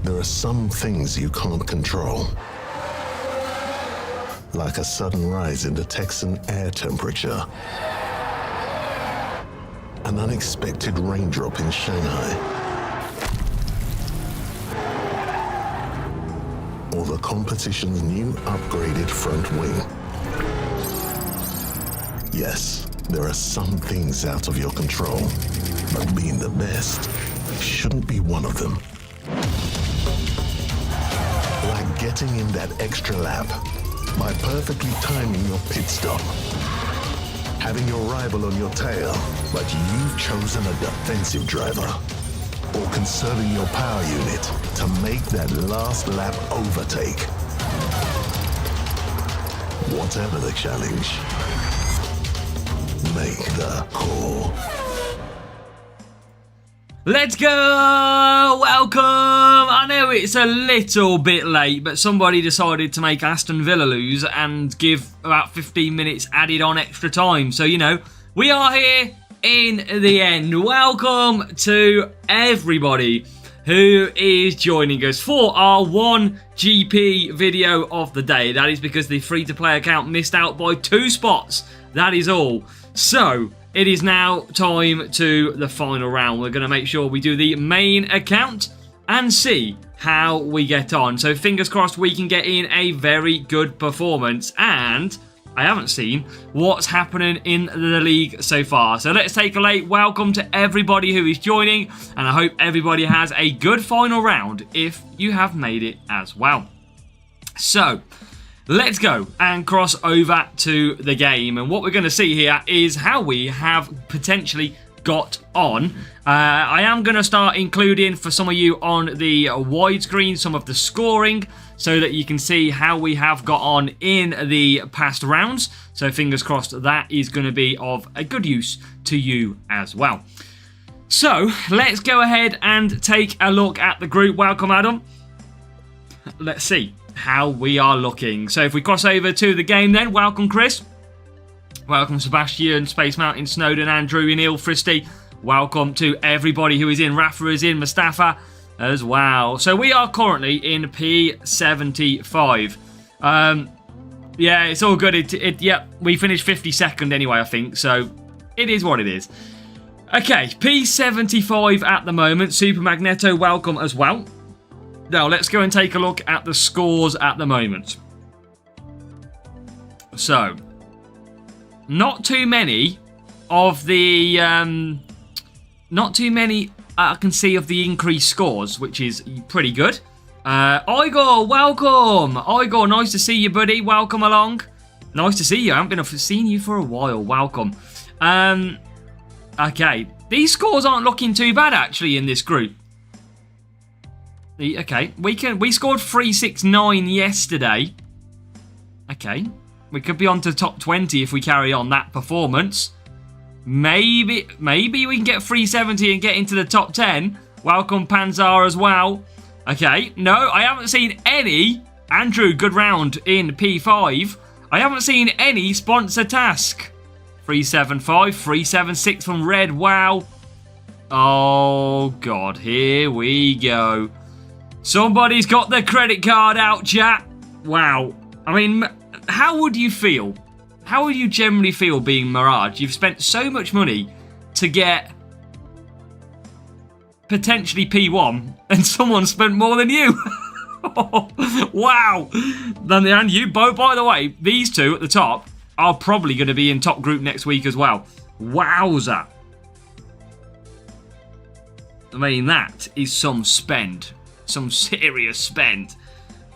There are some things you can't control. Like a sudden rise in the Texan air temperature. An unexpected raindrop in Shanghai. Or the competition's new upgraded front wing. Yes, there are some things out of your control, but being the best shouldn't be one of them. Like getting in that extra lap by perfectly timing your pit stop. Having your rival on your tail, but you've chosen a defensive driver. Or conserving your power unit to make that last lap overtake. Whatever the challenge, make the call. Let's go! Welcome! I know it's a little bit late, but somebody decided to make Aston Villa lose and give about 15 minutes added on extra time. So, you know, we are here in the end. Welcome to everybody who is joining us for our 1GP video of the day. That is because the free-to-play account missed out by 2 spots. That is all. So, it is now time to the final round. We're going to make sure we do the main account and see how we get on. So fingers crossed we can get in a very good performance. And I haven't seen what's happening in the league so far. So let's take a late welcome to everybody who is joining. And I hope everybody has a good final round if you have made it as well. So let's go and cross over to the game. And what we're going to see here is how we have potentially got on. I am going to start including for some of you on the widescreen some of the scoring so that you can see how we have got on in the past rounds. So fingers crossed that is going to be of a good use to you as well. So let's go ahead and take a look at the group. Welcome, Adam. Let's see how we are looking. So if we cross over to the game then, welcome Chris. Welcome Sebastian, Space Mountain, Snowden, Andrew, Neil, Fristy. Welcome to everybody who is in. Rafa is in, Mustafa as well. So we are currently in P75. Yeah, it's all good. Yep, we finished 52nd anyway, I think. So it is what it is. Okay, P75 at the moment. Super Magneto, welcome as well. Now, let's go and take a look at the scores at the moment. So, not too many of the... not too many I can see of the increased scores, which is pretty good. Igor, welcome! Igor, nice to see you, buddy. Welcome along. Nice to see you. I haven't seen you for a while. Welcome. Okay, these scores aren't looking too bad, actually, in this group. Okay, we scored 369 yesterday. Okay, we could be on to top 20 if we carry on that performance. Maybe we can get 370 and get into the top 10. Welcome Panzar as well. Okay, no, I haven't seen any. Andrew, good round in P5. I haven't seen any sponsor task. 375, 376 from Red. Wow. Oh God, here we go. Somebody's got the credit card out, chat. Wow. I mean, how would you feel? How would you generally feel being Mirage? You've spent so much money to get potentially P1 and someone spent more than you. Wow. And you both, by the way, these two at the top are probably going to be in top group next week as well. Wowza. I mean, that is some spend. Some serious spend.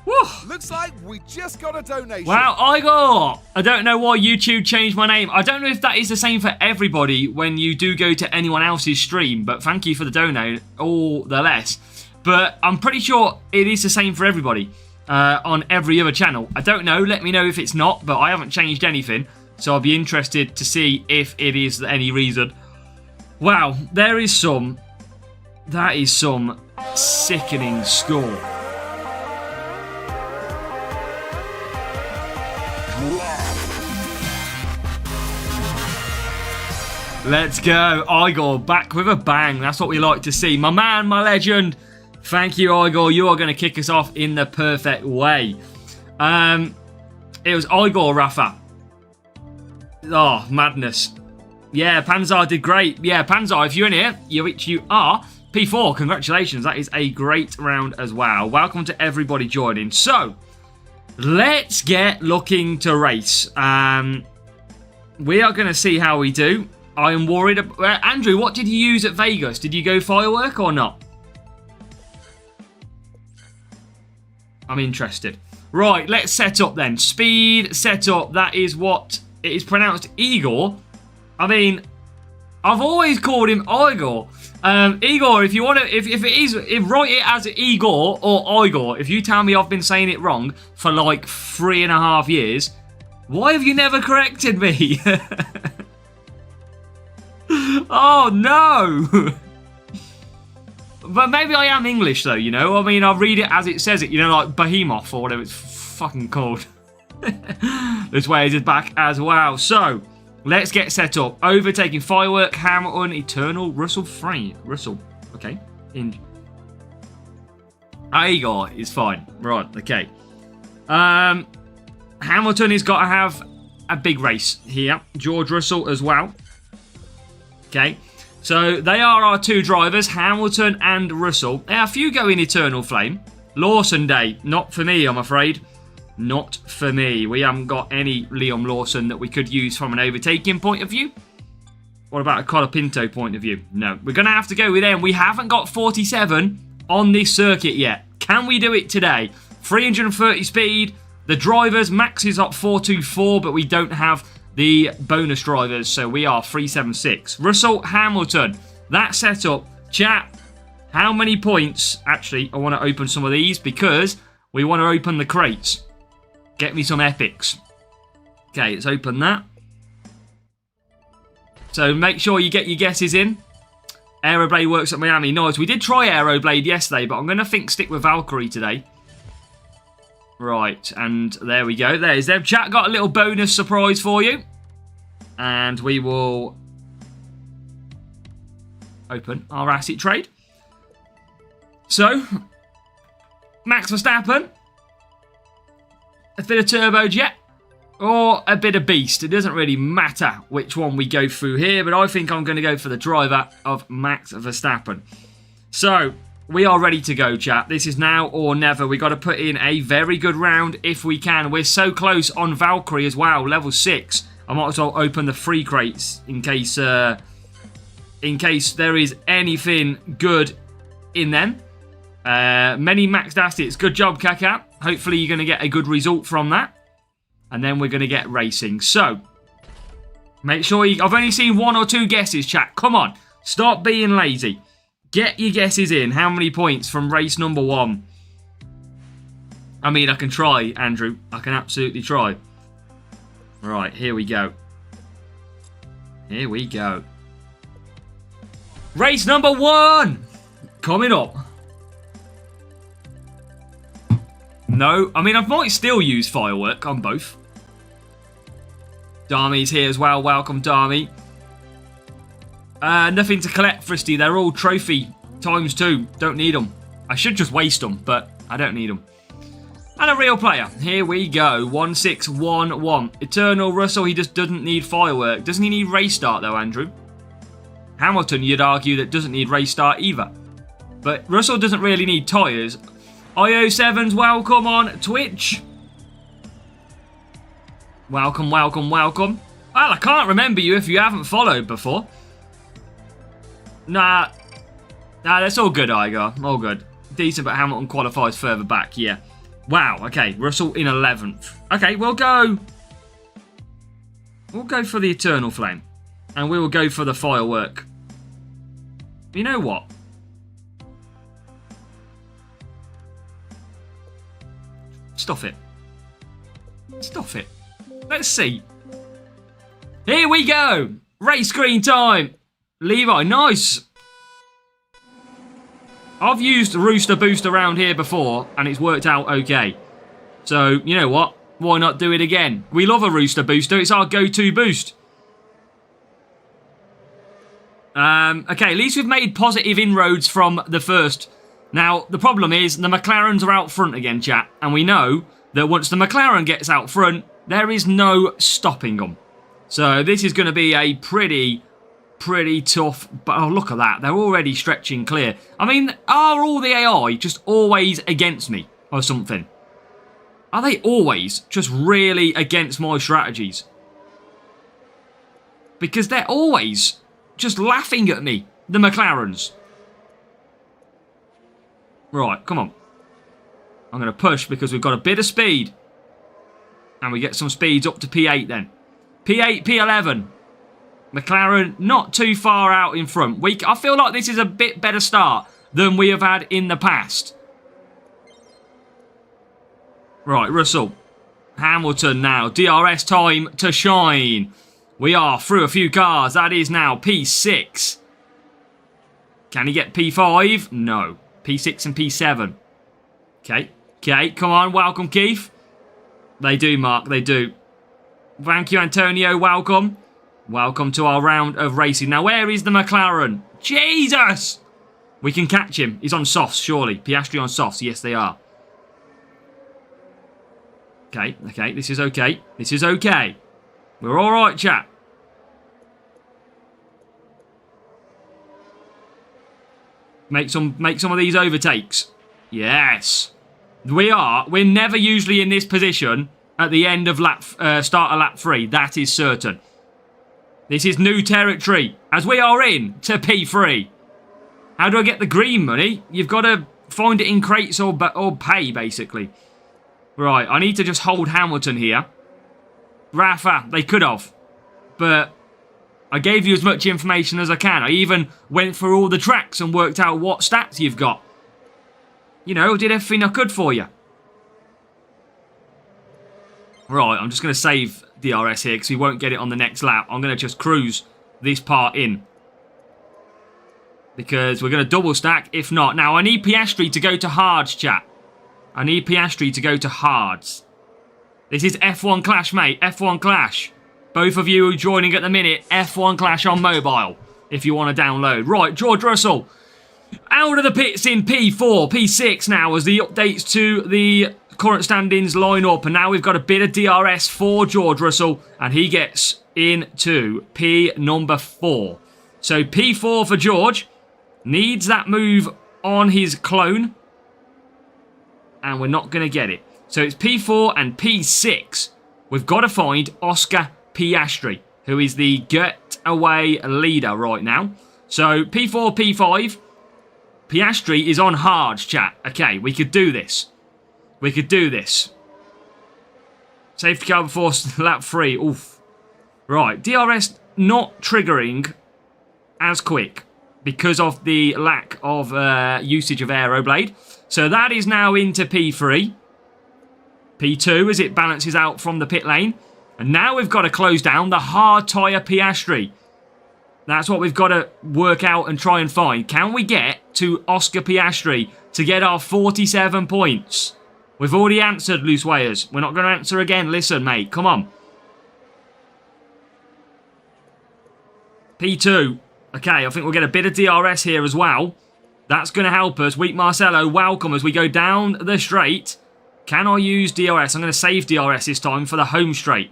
Woo. Looks like we just got a donation. Wow, I don't know why YouTube changed my name. I don't know if that is the same for everybody when you do go to anyone else's stream, but thank you for the donate, all the less. But I'm pretty sure it is the same for everybody on every other channel. I don't know, let me know if it's not, but I haven't changed anything. So I'll be interested to see if it is any reason. Wow, that is some sickening score. Let's go. Igor back with a bang. That's what we like to see. My man, my legend, Thank you, Igor. You are going to kick us off in the perfect way. It was Igor, Rafa. Oh, madness. Yeah, Panzar did great. Yeah, Panzar, if you're in here, which you are, P4, congratulations. That is a great round as well. Welcome to everybody joining. So, let's get looking to race. We are going to see how we do. I am worried. Andrew, what did you use at Vegas? Did you go firework or not? I'm interested. Right, let's set up then. Speed, set up. That is what it is pronounced Igor. I mean, I've always called him Igor. Igor, if you want to, write it as Igor or Igor. If you tell me I've been saying it wrong for like 3.5 years, why have you never corrected me? Oh, no. But maybe I am English, though, you know? I mean, I read it as it says it, you know, like Behemoth or whatever it's fucking called. This way is back as well. So, let's get set up. Overtaking Firework, Hamilton, Eternal, Russell, Frame. Russell, okay. Igor is fine. Right, okay. Hamilton has got to have a big race here. George Russell as well. Okay, so they are our two drivers, Hamilton and Russell. A few go in Eternal Flame. Lawson Day, not for me, I'm afraid. Not for me. We haven't got any Liam Lawson that we could use from an overtaking point of view. What about a Colapinto point of view? No, we're going to have to go with them. We haven't got 47 on this circuit yet. Can we do it today? 330 speed. The drivers, Max is up 424, but we don't have the bonus drivers, so we are 376. Russell, Hamilton, that setup. Chat, how many points? Actually, I want to open some of these because we want to open the crates. Get me some epics. Okay, let's open that. So make sure you get your guesses in. Aeroblade works at Miami. Nice. We did try Aeroblade yesterday, but I'm going to stick with Valkyrie today. Right, and there we go. There's them. Chat, got a little bonus surprise for you. And we will open our asset trade. So, Max Verstappen, a bit of turbojet, or a bit of beast. It doesn't really matter which one we go through here, but I think I'm going to go for the driver of Max Verstappen. So, we are ready to go, chat. This is now or never. We've got to put in a very good round if we can. We're so close on Valkyrie as well, level 6. I might as well open the free crates in case there is anything good in them. Many maxed assets. Good job, Kaka. Hopefully you're going to get a good result from that. And then we're going to get racing. So, make sure I've only seen 1 or 2 guesses, chat. Come on. Stop being lazy. Get your guesses in. How many points from race number 1? I mean, I can try, Andrew. I can absolutely try. Right, here we go. Here we go. Race number 1! Coming up. No, I mean, I might still use Firework on both. Darmy's here as well. Welcome, Darmy. Nothing to collect, Fristy. They're all trophy ×2. Don't need them. I should just waste them, but I don't need them. And a real player. Here we go. 1611. Eternal Russell, he just doesn't need Firework. Doesn't he need race start, though, Andrew? Hamilton, you'd argue, that doesn't need race start either. But Russell doesn't really need tyres. IO7's welcome on Twitch. Welcome, welcome, welcome. Well, I can't remember you if you haven't followed before. Nah, that's all good, Igor. All good. Decent, but Hamilton qualifies further back, yeah. Wow, okay. Russell in 11th. Okay, we'll go for the Eternal Flame. And we will go for the Firework. You know what? Stuff it. Stuff it. Let's see. Here we go. Race screen time. Levi, nice. I've used Rooster Boost around here before, and it's worked out okay. So, you know what? Why not do it again? We love a Rooster Booster. It's our go-to boost. Okay, at least we've made positive inroads from the first Now, the problem is the McLarens are out front again, chat. And we know that once the McLaren gets out front, there is no stopping them. So this is going to be a pretty tough. But oh, look at that. They're already stretching clear. I mean, are all the AI just always against me or something? Are they always just really against my strategies? Because they're always just laughing at me, the McLarens. Right, come on. I'm going to push because we've got a bit of speed. And we get some speeds up to P8 then. P8, P11. McLaren not too far out in front. I feel like this is a bit better start than we have had in the past. Right, Russell. Hamilton now. DRS time to shine. We are through a few cars. That is now P6. Can he get P5? No. P6 and P7. Okay. Okay, come on. Welcome, Keith. They do, Mark. They do. Thank you, Antonio. Welcome. Welcome to our round of racing. Now, where is the McLaren? Jesus! We can catch him. He's on softs, surely. Piastri on softs. Yes, they are. Okay, okay. This is okay. This is okay. We're all right, chat. Make some of these overtakes. Yes. We're never usually in this position at the end of start of lap 3. That is certain. This is new territory as we are in to P3. How do I get the green money? You've got to find it in crates or pay, basically. Right, I need to just hold Hamilton here. Rafa, they could have. But I gave you as much information as I can. I even went through all the tracks and worked out what stats you've got. You know, did everything I could for you. Right, I'm just going to save DRS here because we won't get it on the next lap. I'm going to just cruise this part in. Because we're going to double stack if not. Now, I need Piastri to go to hards, chat. I need Piastri to go to hards. This is F1 Clash, mate. F1 Clash. Both of you joining at the minute, F1 Clash on mobile, if you want to download. Right, George Russell. Out of the pits in P4, P6 now as the updates to the current standings line up. And now we've got a bit of DRS for George Russell. And he gets into P number 4. So P4 for George. Needs that move on his clone. And we're not going to get it. So it's P4 and P6. We've got to find Oscar Piastri, who is the getaway leader right now. So P4, P5. Piastri is on hards, chat. Okay, we could do this. We could do this. Safety car before lap 3. Oof. Right, DRS not triggering as quick because of the lack of usage of Aeroblade. So that is now into P3. P2 as it balances out from the pit lane. And now we've got to close down the hard tyre Piastri. That's what we've got to work out and try and find. Can we get to Oscar Piastri to get our 47 points? We've already answered, Loose Wayers. We're not going to answer again. Listen, mate. Come on. P2. Okay, I think we'll get a bit of DRS here as well. That's going to help us. Weak Marcelo, welcome as we go down the straight. Can I use DRS? I'm going to save DRS this time for the home straight.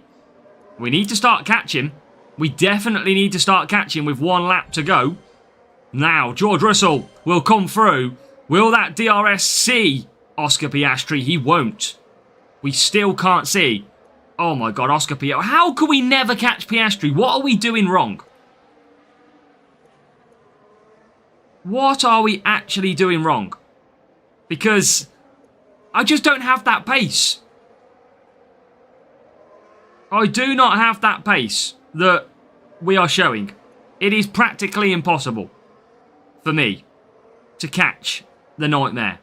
We need to start catching. We definitely need to start catching with 1 lap to go. Now, George Russell will come through. Will that DRS see Oscar Piastri? He won't. We still can't see. Oh my God, Oscar Piastri. How could we never catch Piastri? What are we doing wrong? What are we actually doing wrong? Because I just don't have that pace. I do not have that pace that we are showing. It is practically impossible for me to catch the Nightmare.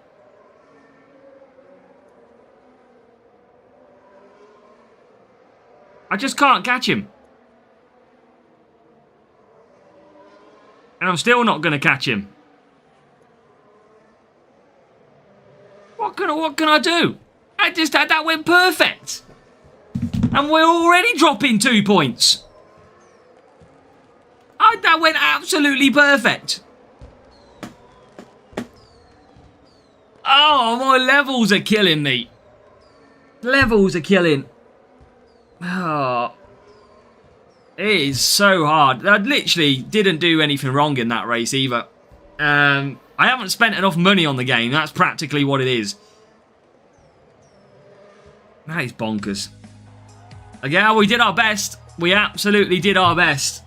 I just can't catch him. And I'm still not going to catch him. What can I do? That went perfect. And we're already dropping 2 points. That went absolutely perfect. Oh, my levels are killing me. Levels are killing. Oh. It is so hard. I literally didn't do anything wrong in that race either. I haven't spent enough money on the game. That's practically what it is. That is bonkers. Again, we did our best. We absolutely did our best.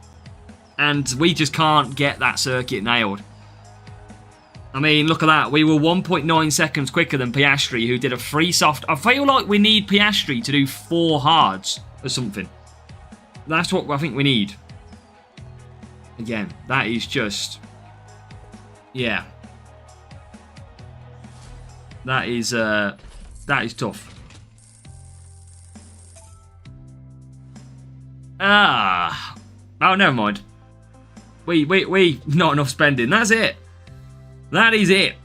And we just can't get that circuit nailed. I mean, look at that. We were 1.9 seconds quicker than Piastri, who did a 3 soft. I feel like we need Piastri to do 4 hards or something. That's what I think we need. Again, that is just... Yeah. That is tough. Oh, never mind. We not enough spending. That's it. That is it.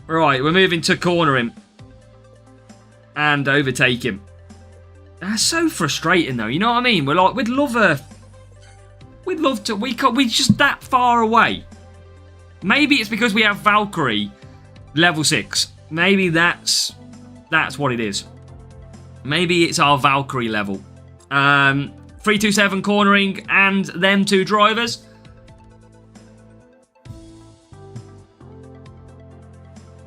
Right, we're moving to corner him. And overtake him. That's so frustrating though, you know what I mean? We're like, we'd love to, we're just that far away. Maybe it's because we have Valkyrie level 6. Maybe that's what it is. Maybe it's our Valkyrie level. 327 cornering and them 2 drivers.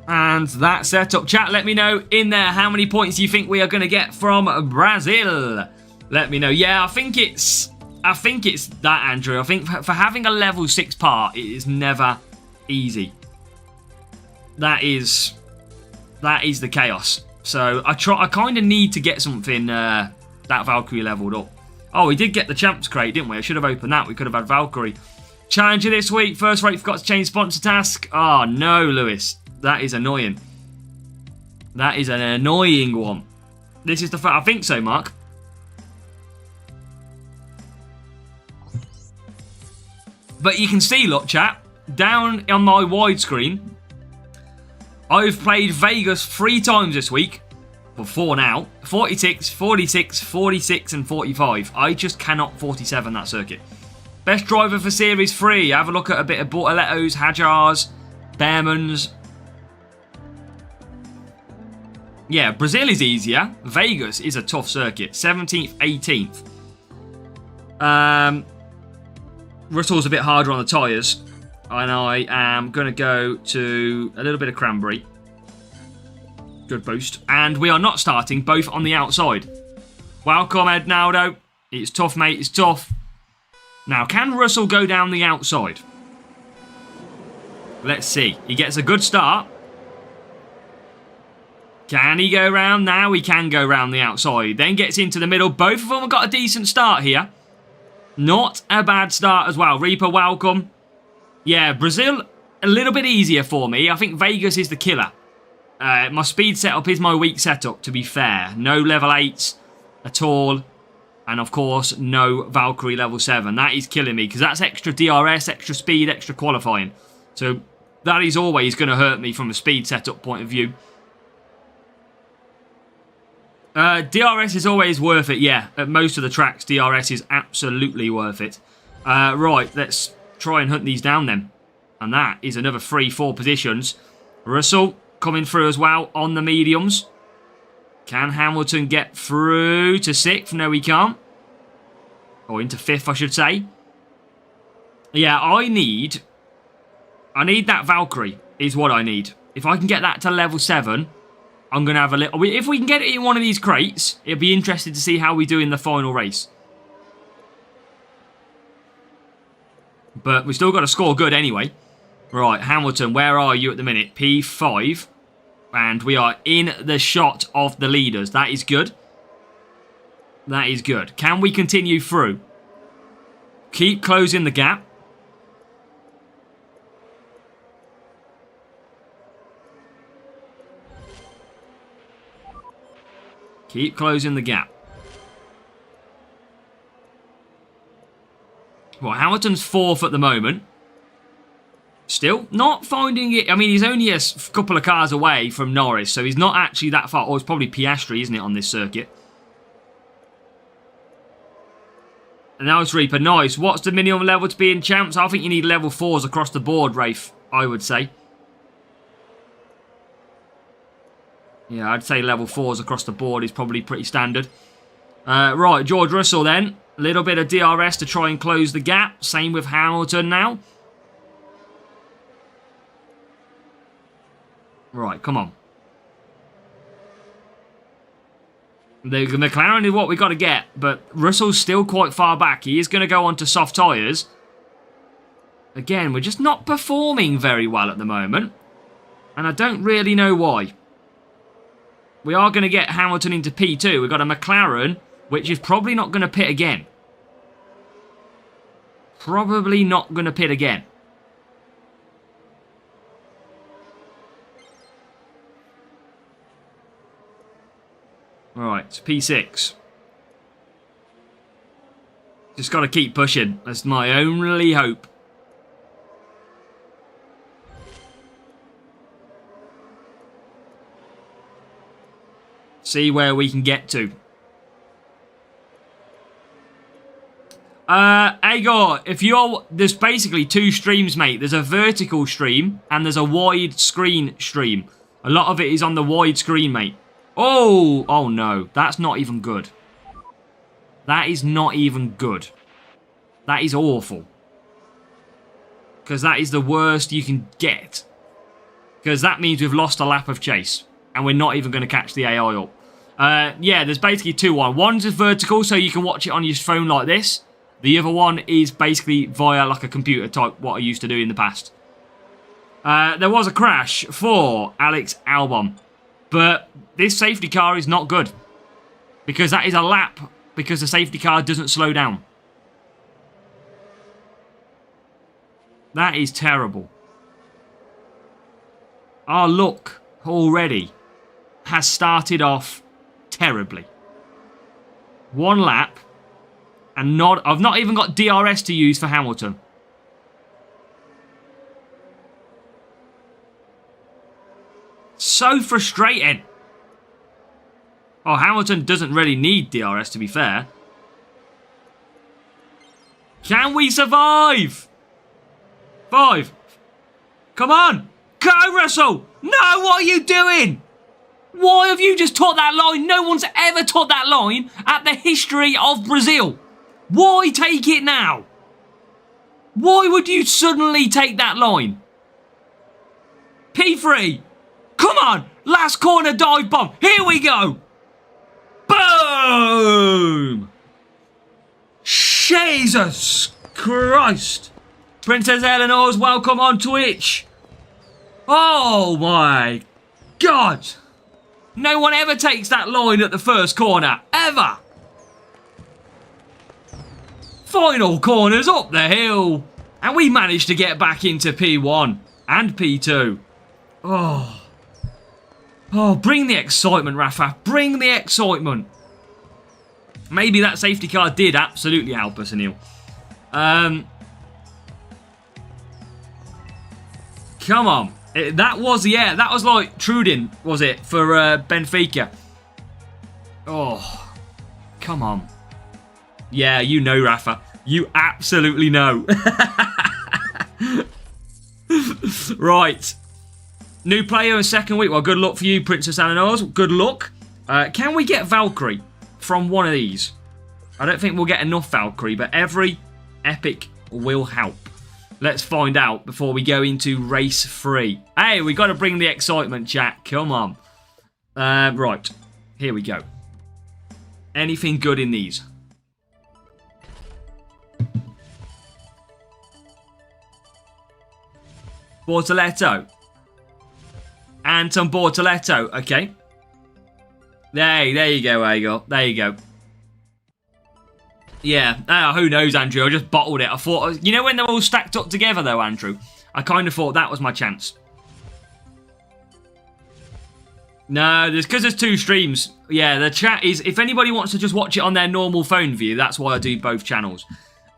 And that setup. Chat, let me know in there how many points you think we are going to get from Brazil. Let me know. Yeah, I think it's that, Andrew. I think for having a level 6 part, it is never easy. That is the chaos. So I kind of need to get something that Valkyrie leveled up. Oh, we did get the Champs crate, didn't we? I should have opened that. We could have had Valkyrie. Challenger this week. First rate forgot to change sponsor task. Oh, no, Lewis. That is annoying. That is an annoying one. This is the fact. I think so, Mark. But you can see, look, chat, down on my widescreen, I've played Vegas 3 times this week. Well, 4 now. 46, 46, 46, and 45. I just cannot 47 that circuit. Best driver for Series 3. Have a look at a bit of Bortoletto's, Hajar's, Behrman's. Yeah, Brazil is easier. Vegas is a tough circuit. 17th, 18th. Russell's a bit harder on the tyres. And I am going to go to a little bit of cranberry. Good boost. And we are not starting both on the outside. Welcome, Ednaldo. It's tough, mate. It's tough. Now, can Russell go down the outside? Let's see. He gets a good start. Can he go round? Now he can go round the outside. Then gets into the middle. Both of them have got a decent start here. Not a bad start as well. Reaper, welcome. Yeah, Brazil, a little bit easier for me. I think Vegas is the killer. My speed setup is my weak setup, to be fair. No level 8s at all. And, of course, no Valkyrie level 7. That is killing me, because that's extra DRS, extra speed, extra qualifying. So that is always going to hurt me from a speed setup point of view. DRS is always worth it, yeah. At most of the tracks, DRS is absolutely worth it. Right, let's try and hunt these down then. And that is another 3-4 positions. Russell coming through as well on the mediums. Can Hamilton get through to 6th? No, he can't. Or into 5th, I should say. Yeah, I need that Valkyrie, is what I need. If I can get that to level 7... I'm going to have a little... If we can get it in one of these crates, it'll be interesting to see how we do in the final race. But we've still got to score good anyway. Right, Hamilton, where are you at the minute? P5. And we are in the shot of the leaders. That is good. That is good. Can we continue through? Keep closing the gap. Keep closing the gap. Well, Hamilton's 4th at the moment. Still not finding it. I mean, he's only a couple of cars away from Norris, so he's not actually that far. Oh, it's probably Piastri, isn't it, on this circuit? And now it's Reaper. Nice. What's the minimum level to be in champs? I think you need level 4s across the board, Rafe, I would say. Yeah, I'd say level 4s across the board is probably pretty standard. Right, George Russell then. A little bit of DRS to try and close the gap. Same with Hamilton now. Right, come on. The McLaren is what we got to get, but Russell's still quite far back. He is going to go on to soft tyres. Again, we're just not performing very well at the moment. And I don't really know why. We are going to get Hamilton into P2. We've got a McLaren, which is probably not going to pit again. Probably not going to pit again. Alright, it's P6. Just got to keep pushing. That's my only hope. See where we can get to. Agor, if you're... There's basically 2 streams, mate. There's a vertical stream and there's a wide screen stream. A lot of it is on the wide screen, mate. Oh! Oh, no. That's not even good. That is not even good. That is awful. Because that is the worst you can get. Because that means we've lost a lap of chase. And we're not even going to catch the AI up. Yeah, there's basically 2 on. One's a vertical, so you can watch it on your phone like this. The other one is basically via like a computer type, what I used to do in the past. There was a crash for Alex Albon. But this safety car is not good. Because that is a lap. Because the safety car doesn't slow down. That is terrible. Our luck already has started off terribly. 1 lap. And I've not even got DRS to use for Hamilton. So frustrating. Oh, Hamilton doesn't really need DRS, to be fair. Can we survive? 5. Come on. Go, Russell. No, what are you doing? Why have you just taught that line? No one's ever taught that line at the history of Brazil. Why take it now? Why would you suddenly take that line? P3. Come on. Last corner dive bomb. Here we go. Boom. Jesus Christ. Princess Eleanor's welcome on Twitch. Oh my God. No one ever takes that line at the first corner. Ever. Final corners up the hill. And we managed to get back into P1 and P2. Oh. Oh, bring the excitement, Rafa. Bring the excitement. Maybe that safety car did absolutely help us, Anil. Come on. That was like Trudin, was it, for Benfica. Oh, come on. Yeah, you know, Rafa. You absolutely know. Right. New player in 2nd week. Well, good luck for you, Princess Eleanor's. Good luck. Can we get Valkyrie from one of these? I don't think we'll get enough Valkyrie, but every epic will help. Let's find out before we go into race 3. Hey, we got to bring the excitement, chat. Come on. Right. Here we go. Anything good in these? Bortoletto. Anton Bortoletto. Okay. There you go, Agel. There you go. Yeah, who knows, Andrew? I just bottled it. I thought, you know when they're all stacked up together, though, Andrew? I kind of thought that was my chance. No, because there's 2 streams. Yeah, the chat is, if anybody wants to just watch it on their normal phone view, that's why I do both channels.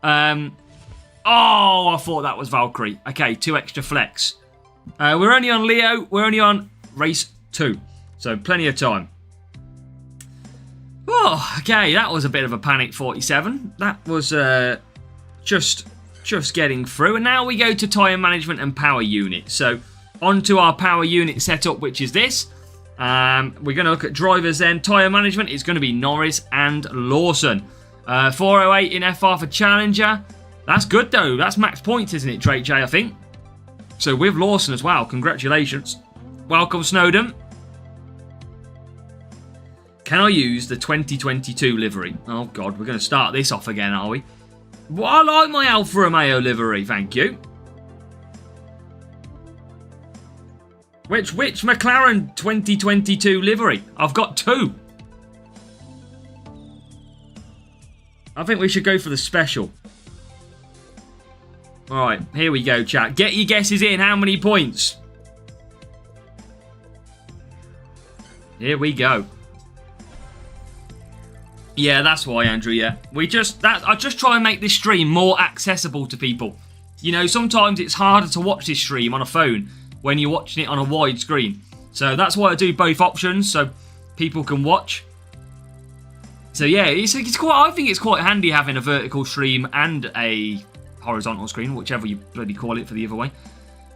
Oh, I thought that was Valkyrie. Okay, 2 extra flex. We're only on Leo. We're only on race 2. So, plenty of time. Oh, okay, that was a bit of a panic 47. That was just getting through. And now we go to tyre management and power unit. So, onto our power unit setup, which is this. We're going to look at drivers then. Tyre management is going to be Norris and Lawson. 408 in FR for Challenger. That's good though. That's max points, isn't it, Drake J, I think? So with Lawson as well. Congratulations. Welcome, Snowden. Can I use the 2022 livery? Oh, God. We're going to start this off again, are we? Well, I like my Alfa Romeo livery. Thank you. Which McLaren 2022 livery? I've got 2. I think we should go for the special. Alright, here we go, chat. Get your guesses in. How many points? Here we go. Yeah, that's why, Andrew, yeah. I just try and make this stream more accessible to people. You know, sometimes it's harder to watch this stream on a phone when you're watching it on a wide screen. So that's why I do both options, so people can watch. So yeah, it's quite. I think it's quite handy having a vertical stream and a horizontal screen, whichever you bloody call it for the other way.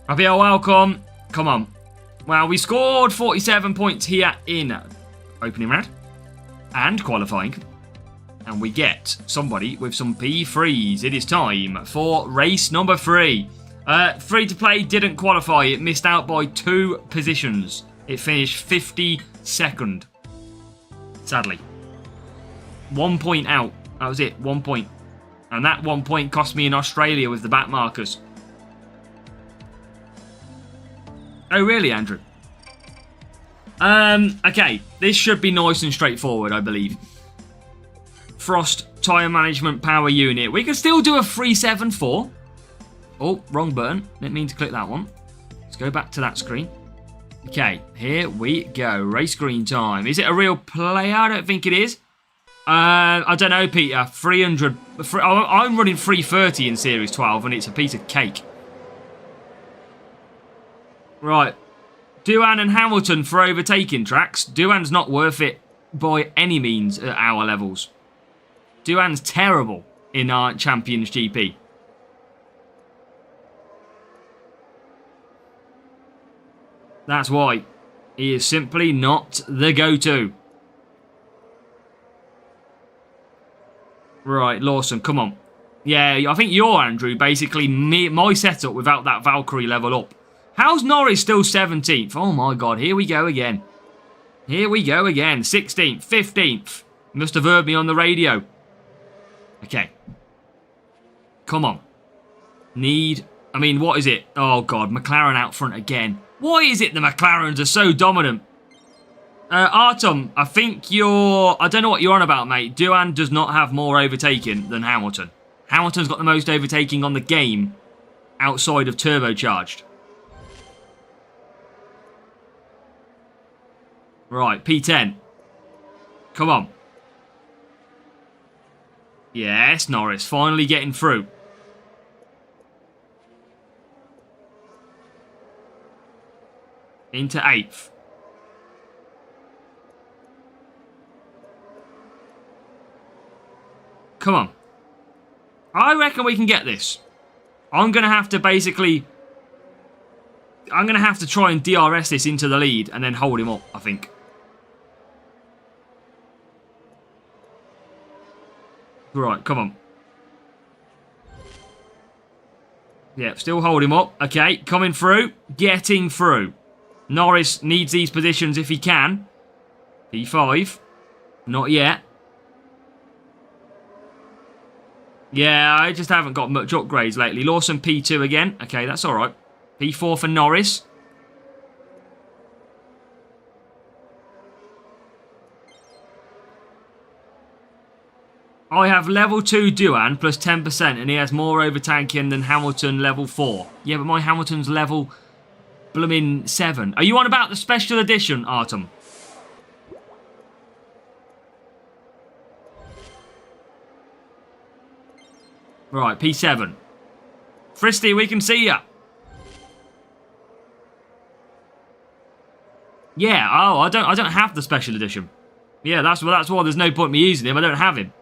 Rafael, welcome. Come on. Well, we scored 47 points here in opening round and qualifying. And we get somebody with some P3s. It is time for race number 3. Free to play didn't qualify. It missed out by 2 positions. It finished 52nd. Sadly. 1 point out. That was it. 1 point. And that 1 point cost me in Australia with the back markers. Oh, really, Andrew? Okay. This should be nice and straightforward, I believe. Frost tyre management power unit. We can still do a 374. Oh, wrong button. Didn't mean to click that one. Let's go back to that screen. Okay, here we go. Race green time. Is it a real player? I don't think it is. I don't know, Peter. 300. I'm running 330 in Series 12, and it's a piece of cake. Right. Doohan and Hamilton for overtaking tracks. Doohan's not worth it by any means at our levels. Doohan's terrible in our Champions GP. That's why. He is simply not the go-to. Right, Lawson, come on. Yeah, I think you're, Andrew, basically my setup without that Valkyrie level up. How's Norris still 17th? Oh my god, here we go again. Here we go again. 16th, 15th. Must have heard me on the radio. Okay. Come on. What is it? Oh god, McLaren out front again. Why is it the McLarens are so dominant? Artem, I think I don't know what you're on about, mate. Doohan does not have more overtaking than Hamilton. Hamilton's got the most overtaking on the game outside of turbocharged. Right, P10. Come on. Yes, Norris, finally getting through. Into 8th. Come on. I reckon we can get this. I'm going to have to try and DRS this into the lead and then hold him up, I think. Right, come on. Yeah, still hold him up. Okay, coming through. Getting through. Norris needs these positions if he can. P5. Not yet. Yeah, I just haven't got much upgrades lately. Lawson P2 again. Okay, that's alright. P4 for Norris. I have level 2 Doohan plus 10% and he has more overtaking than Hamilton level 4. Yeah, but my Hamilton's level blooming 7. Are you on about the special edition, Artem? Right, P7. Fristy, we can see ya. Yeah, oh, I don't have the special edition. Yeah, that's why there's no point me using him. I don't have him.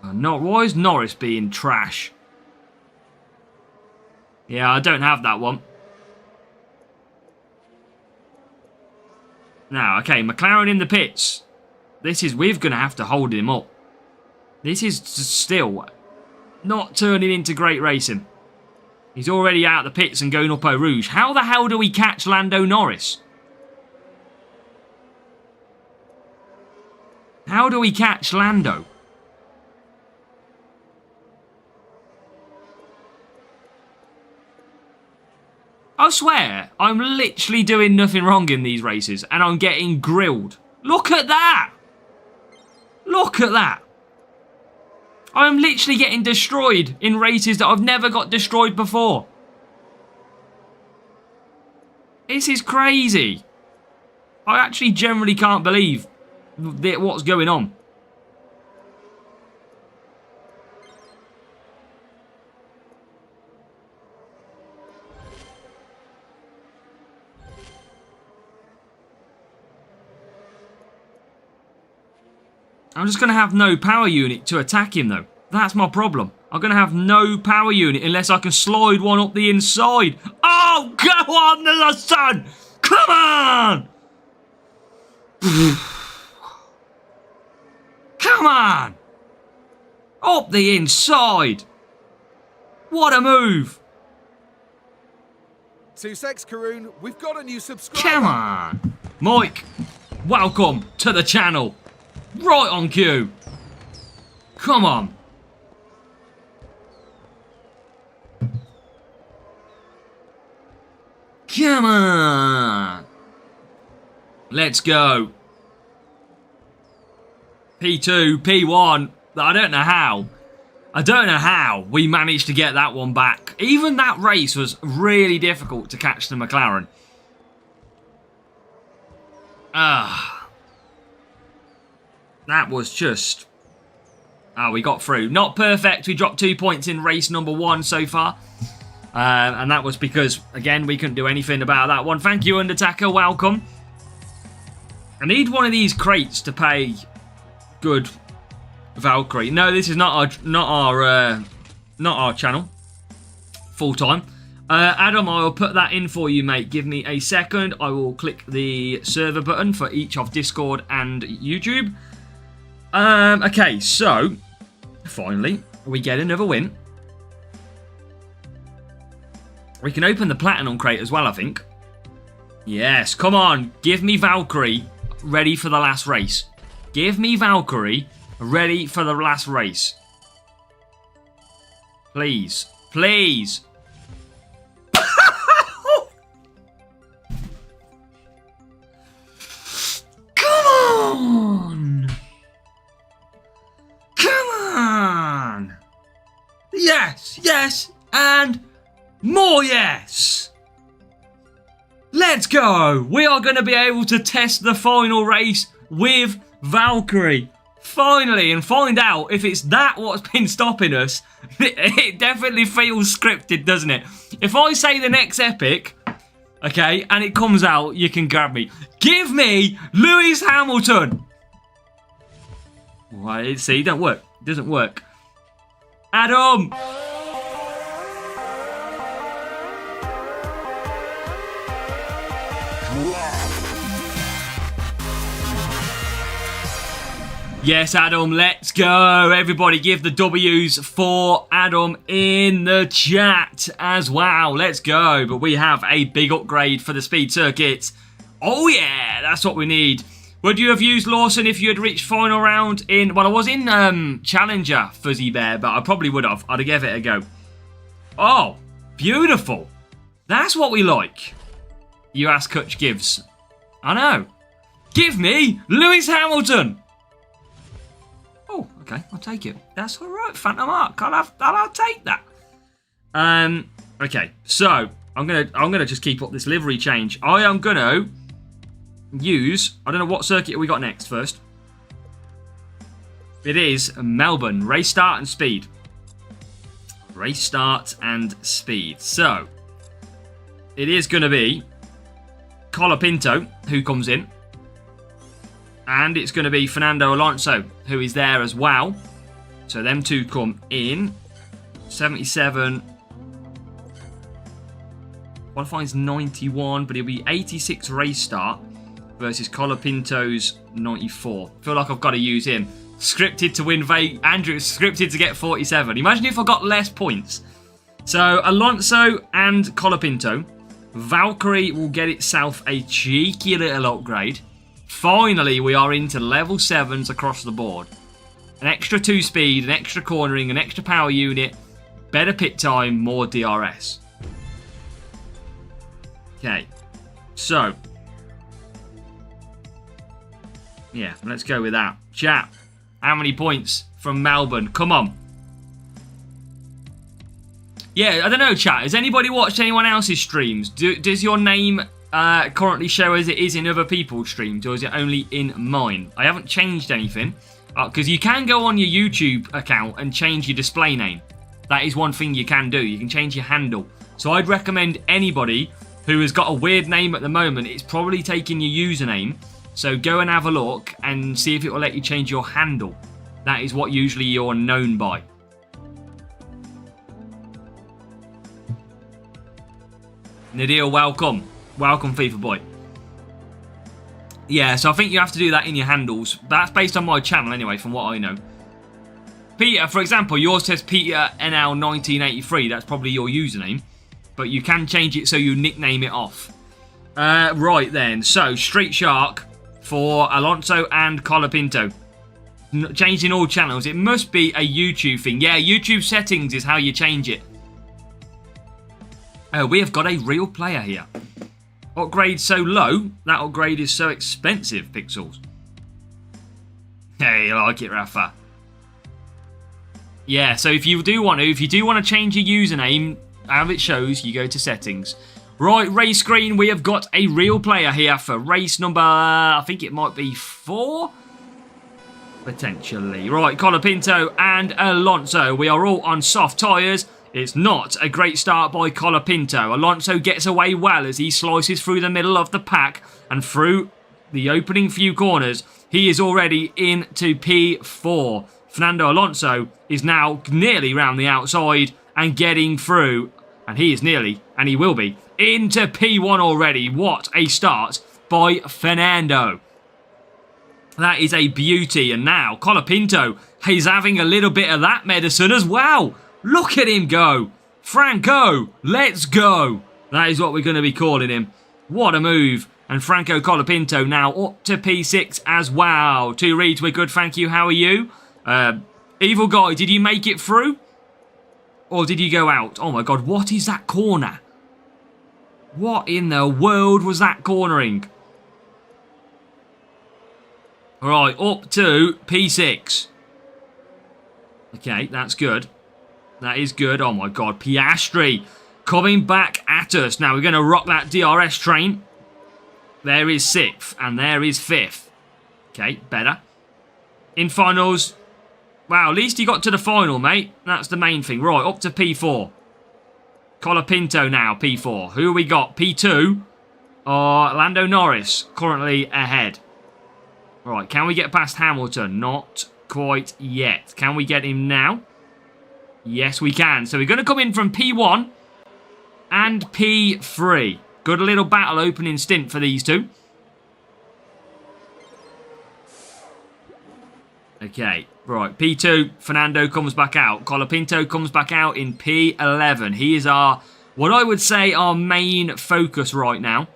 Why is Norris being trash? Yeah, I don't have that one. Now, okay, McLaren in the pits. We're going to have to hold him up. This is still not turning into great racing. He's already out of the pits and going up Eau Rouge. How the hell do we catch Lando Norris? How do we catch Lando? I swear, I'm literally doing nothing wrong in these races and I'm getting grilled. Look at that! Look at that! I'm literally getting destroyed in races that I've never got destroyed before. This is crazy. I actually generally can't believe what's going on. I'm just going to have no power unit to attack him, though. That's my problem. I'm going to have no power unit unless I can slide one up the inside. Oh, go on, the sun! Come on! Come on! Up the inside! What a move! 2 secs, Karoon. We've got a new subscriber. Come on! Mike, welcome to the channel. Right on cue. Come on. Come on. Let's go. P2, P1. I don't know how. I don't know how we managed to get that one back. Even that race was really difficult to catch the McLaren. That was just... Oh, we got through. Not perfect. We dropped 2 points in race number 1 so far. And that was because, again, we couldn't do anything about that one. Thank you, Undertaker. Welcome. I need one of these crates to pay good Valkyrie. No, this is not our channel. Full time. Adam, I will put that in for you, mate. Give me a second. I will click the server button for each of Discord and YouTube. Okay, so finally we get another win. We can open the Platinum crate as well, I think. Yes, come on. Give me Valkyrie ready for the last race. Give me Valkyrie ready for the last race. Please. Please. Come on. Come on. Yes, yes, and more yes. Let's go. We are going to be able to test the final race with Valkyrie. Finally, and find out if it's that what's been stopping us. It definitely feels scripted, doesn't it? If I say the next epic, okay, and it comes out, you can grab me. Give me Lewis Hamilton. Well, see, it don't work. It doesn't work. Adam. Yes, Adam, let's go. Everybody give the W's for Adam in the chat as well. Let's go. But we have a big upgrade for the speed circuit. Oh, yeah, that's what we need. Would you have used Lawson if you had reached final round in... Well, I was in Challenger, Fuzzy Bear, but I probably would have. I'd have given it a go. Oh, beautiful. That's what we like. You ask Kutch Gives. I know. Give me Lewis Hamilton. Oh, okay, I'll take it. That's all right, Phantom Arc. I'll take that. Okay, so I'm gonna just keep up this livery change. I am gonna use. I don't know what circuit we got next. First, it is Melbourne. Race start and speed. Race start and speed. So it is gonna be Colapinto who comes in. And it's going to be Fernando Alonso, who is there as well. So them two come in. 77. Qualifying's 91, but he'll be 86 race start. versus Colapinto's 94. I feel like I've got to use him. Scripted to win Andrew is scripted to get 47. Imagine if I got less points. So Alonso and Colapinto. Valkyrie will get itself a cheeky little upgrade. Finally, we are into level 7s across the board. An extra 2 speed, an extra cornering, an extra power unit, better pit time, more DRS. Okay, so yeah, let's go with that. Chat, how many points from Melbourne? Come on. Yeah, I don't know, chat. Has anybody watched anyone else's streams? Does your name currently show as it is in other people's streams, or is it only in mine? I haven't changed anything, because you can go on your YouTube account and change your display name. That is one thing you can do. You can change your handle. So I'd recommend anybody who has got a weird name at the moment, it's probably taking your username. So go and have a look and see if it will let you change your handle. That is what usually you're known by. Nadir, welcome. Welcome, FIFA boy. Yeah, so I think you have to do that in your handles. That's based on my channel anyway, from what I know. Peter, for example, yours says Peter NL1983. That's probably your username. But you can change it so you nickname it off. Right then, so Street Shark for Alonso and Colapinto. Changing all channels. It must be a YouTube thing. Yeah, YouTube settings is how you change it. We have got a real player here. Upgrade so low, that upgrade is so expensive, Pixels. Hey, I like it, Rafa. Yeah, so if you do want to change your username, how it shows, you go to settings. Right, race screen, we have got a real player here for race number, I think it might be 4? Potentially. Right, Colapinto and Alonso, we are all on soft tyres. It's not a great start by Colapinto. Alonso gets away well as he slices through the middle of the pack and through the opening few corners. He is already into P4. Fernando Alonso is now nearly round the outside and getting through. And he is nearly, and he will be, into P1 already. What a start by Fernando. That is a beauty. And now Colapinto is having a little bit of that medicine as well. Look at him go. Franco, let's go. That is what we're going to be calling him. What a move. And Franco Colapinto now up to P6 as well. 2 reads, we're good, thank you. How are you? Evil Guy, did you make it through? Or did you go out? Oh my god, what is that corner? What in the world was that cornering? Alright, up to P6. Okay, that's good. That is good. Oh my god, Piastri coming back at us. Now we're going to rock that DRS train. There is 6th and there is 5th. Okay, better. In finals. Wow, at least he got to the final, mate. That's the main thing. Right, up to P4. Colapinto now, P4. Who we got? P2. Lando Norris, currently ahead. Right, can we get past Hamilton? Not quite yet. Can we get him now? Yes, we can. So we're going to come in from P1 and P3. Good little battle opening stint for these two. Okay, right. P2, Fernando comes back out. Colapinto comes back out in P11. He is what I would say, our main focus right now.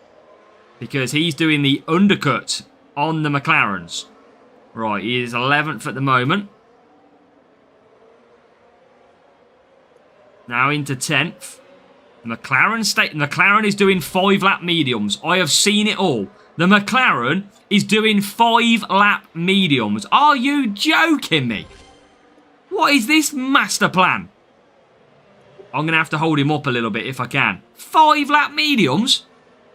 Because he's doing the undercut on the McLarens. Right, he is 11th at the moment. Now into 10th. McLaren is doing 5-lap mediums. I have seen it all. The McLaren is doing 5-lap mediums. Are you joking me? What is this master plan? I'm going to have to hold him up a little bit if I can. 5-lap mediums?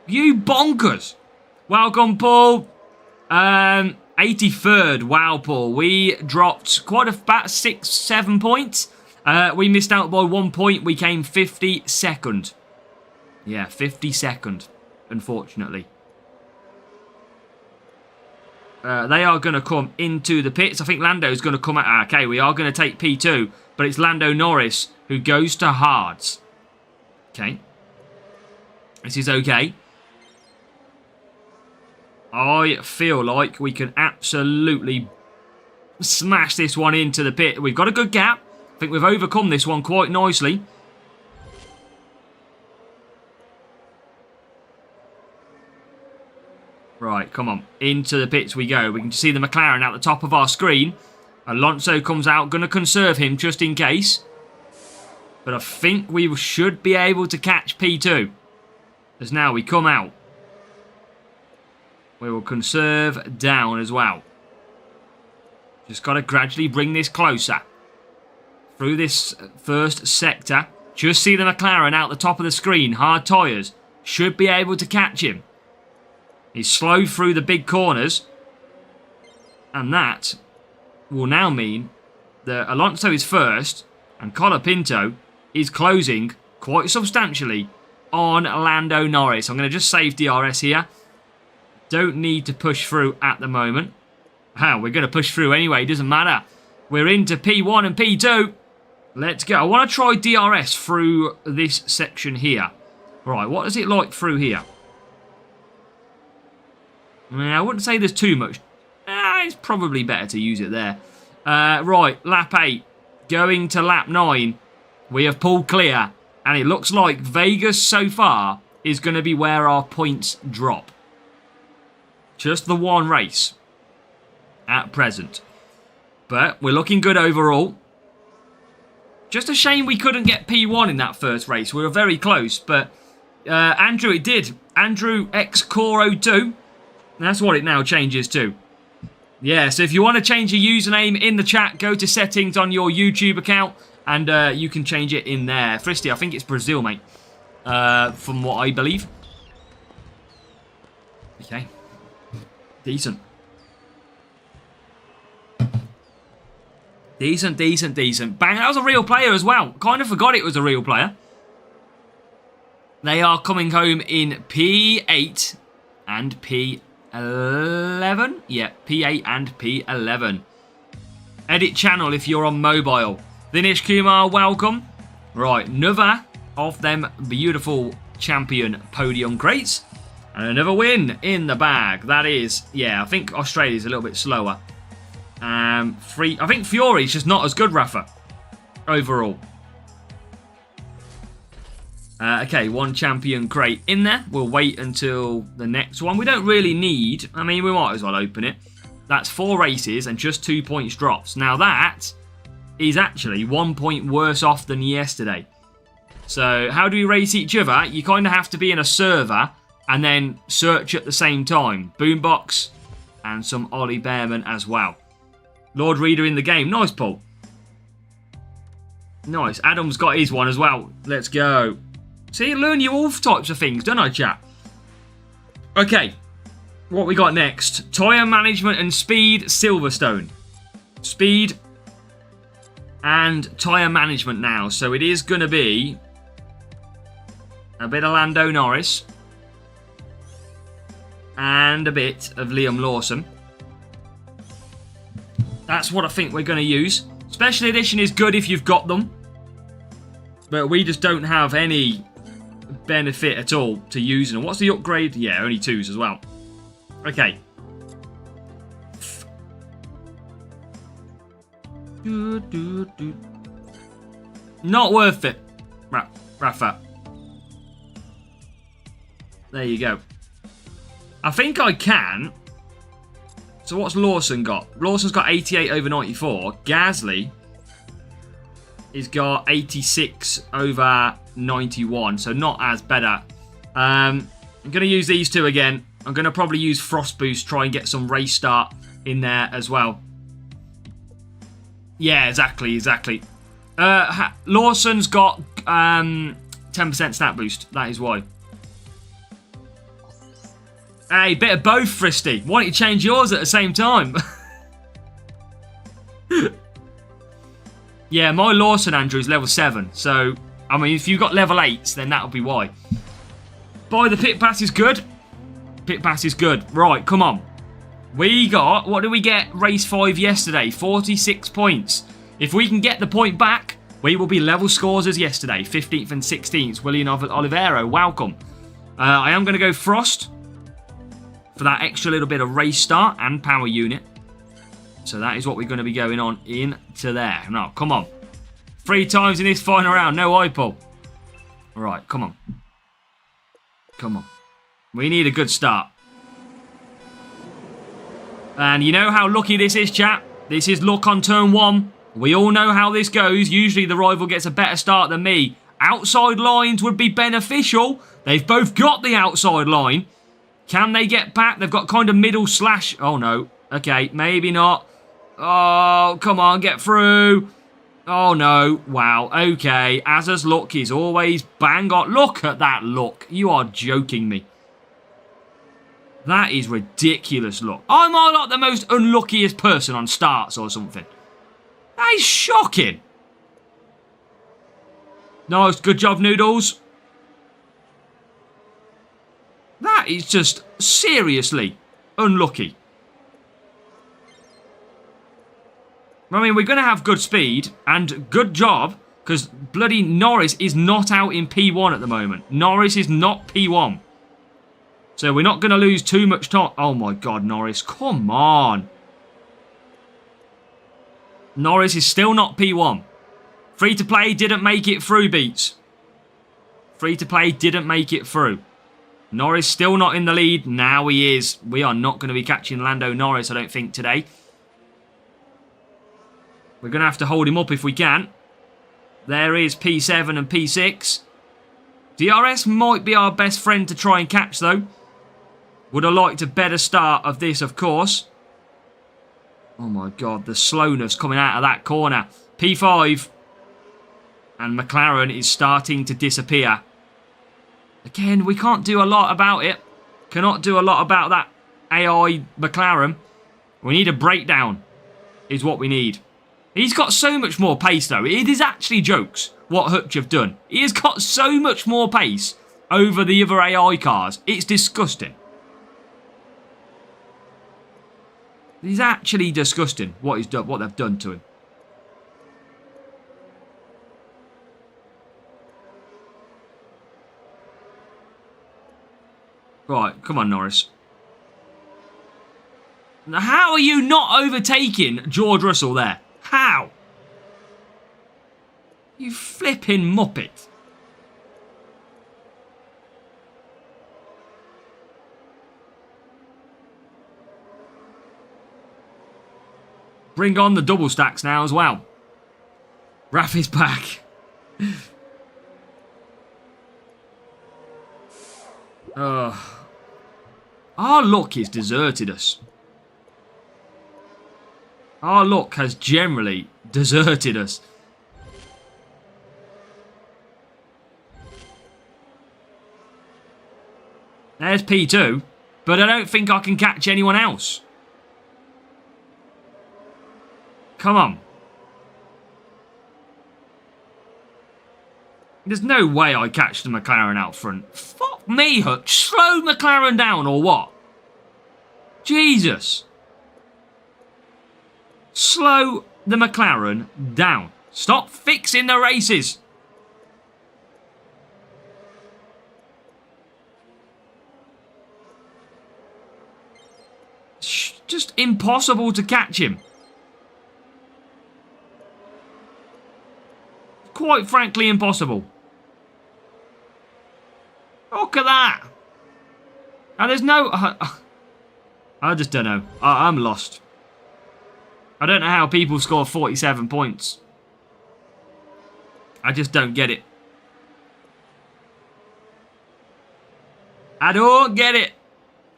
You bonkers. Welcome, Paul. 83rd. Wow, Paul. We dropped about 6-7 points. We missed out by 1 point. We came 52nd. Yeah, 52nd, unfortunately. They are going to come into the pits. I think Lando's going to come out. Okay, we are going to take P2, but it's Lando Norris who goes to hards. Okay. This is okay. I feel like we can absolutely smash this one into the pit. We've got a good gap. I think we've overcome this one quite nicely. Right, come on. Into the pits we go. We can see the McLaren at the top of our screen. Alonso comes out. Going to conserve him just in case. But I think we should be able to catch P2. As now we come out. We will conserve down as well. Just got to gradually bring this closer. Through this first sector. Just see the McLaren out the top of the screen. Hard tyres. Should be able to catch him. He's slow through the big corners. And that will now mean that Alonso is first. And Colapinto is closing quite substantially on Lando Norris. I'm going to just save DRS here. Don't need to push through at the moment. We're going to push through anyway. Doesn't matter. We're into P1 and P2. Let's go. I want to try DRS through this section here. Right, what is it like through here? I wouldn't say there's too much. It's probably better to use it there. Right, lap 8. Going to lap 9. We have pulled clear. And it looks like Vegas so far is going to be where our points drop. Just the one race at present. But we're looking good overall. Just a shame we couldn't get P1 in that first race. We were very close. But Andrew, it did. Andrew X Coro 2. That's what it now changes to. Yeah, so if you want to change your username in the chat, go to settings on your YouTube account. And you can change it in there. Fristy, I think it's Brazil, mate. From what I believe. Okay. Decent. Decent. Bang, that was a real player as well. Kind of forgot it was a real player. They are coming home in P8 and P11. Yeah, P8 and P11. Edit channel if you're on mobile. Dinesh Kumar, welcome. Right, another of them beautiful champion podium crates. And another win in the bag. That is, yeah, I think Australia's a little bit slower. I think Fury's just not as good, Rafa, overall. Okay, one champion crate in there. We'll wait until the next one. We don't really need, I mean, we might as well open it. That's 4 races and just 2 points drops. Now that is actually 1 point worse off than yesterday. So how do we race each other? You kind of have to be in a server and then search at the same time. Boombox and some Ollie Behrman as well. Lord Reader in the game. Nice, Paul. Nice. Adam's got his one as well. Let's go. See, learn you all types of things, don't I, chat? Okay. What we got next? Tyre management and speed, Silverstone. Speed and tyre management now. So it is going to be a bit of Lando Norris. And a bit of Liam Lawson. That's what I think we're going to use. Special Edition is good if you've got them. But we just don't have any benefit at all to using them. What's the upgrade? Yeah, only 2s as well. Okay. Not worth it. Rafa. There you go. I think I can. So what's Lawson got? Lawson's got 88 over 94. Gasly has got 86 over 91. So not as better. I'm going to use these 2 again. I'm going to probably use Frost Boost. Try and get some race start in there as well. Yeah, exactly. Lawson's got 10% stat boost. That is why. Hey, bit of both, Fristy. Why don't you change yours at the same time? Yeah, my Lawson, Andrew, is level 7. So, I mean, if you've got level 8s, then that'll be why. Boy, the pit pass is good. Pit pass is good. Right, come on. We got, what did we get race 5 yesterday? 46 points. If we can get the point back, we will be level scores as yesterday. 15th and 16th. William Oliveira, welcome. I am going to go Frost. for that extra little bit of race start and power unit. So that is what we're going to be going on into there. Now, come on. 3 times in this final round. No eyeball. All right, come on. Come on. We need a good start. And you know how lucky this is, chat? This is luck on turn 1. We all know how this goes. Usually the rival gets a better start than me. Outside lines would be beneficial. They've both got the outside line. Can they get back? They've got kind of middle slash. Oh, no. Okay, maybe not. Oh, come on, get through. Oh, no. Wow, okay. Azza's luck is always bang on. Look at that luck. You are joking me. That is ridiculous luck. Am I like the most unluckiest person on starts or something? That is shocking. Nice, good job, Noodles. That is just seriously unlucky. I mean, we're going to have good speed and good job because bloody Norris is not out in P1 at the moment. Norris is not P1. So we're not going to lose too much time. Oh my God, Norris. Come on. Norris is still not P1. Free to play didn't make it through, Beats. Free to play didn't make it through. Norris still not in the lead. Now he is. We are not going to be catching Lando Norris, I don't think, today. We're going to have to hold him up if we can. There is P7 and P6. DRS might be our best friend to try and catch, though. Would have liked a better start of this, of course. Oh, my God. The slowness coming out of that corner. P5. And McLaren is starting to disappear. Again, we can't do a lot about it. Cannot do a lot about that AI McLaren. We need a breakdown, is what we need. He's got so much more pace, though. It is actually jokes what Hutch have done. He has got so much more pace over the other AI cars. It's disgusting. It's actually disgusting what he's done, what they've done to him. Right, come on, Norris. Now, how are you not overtaking George Russell there? How? You flipping muppet. Bring on the double stacks now as well. Raf is back. Our luck has deserted us. Our luck has generally deserted us. There's P2, but I don't think I can catch anyone else. Come on. There's no way I catch the McLaren out front. Fuck me, Hutch. Slow McLaren down or what? Jesus. Slow the McLaren down. Stop fixing the races. It's just impossible to catch him. Quite frankly, impossible. Look at that. And there's no... I just don't know. I'm lost. I don't know how people score 47 points. I just don't get it. I don't get it.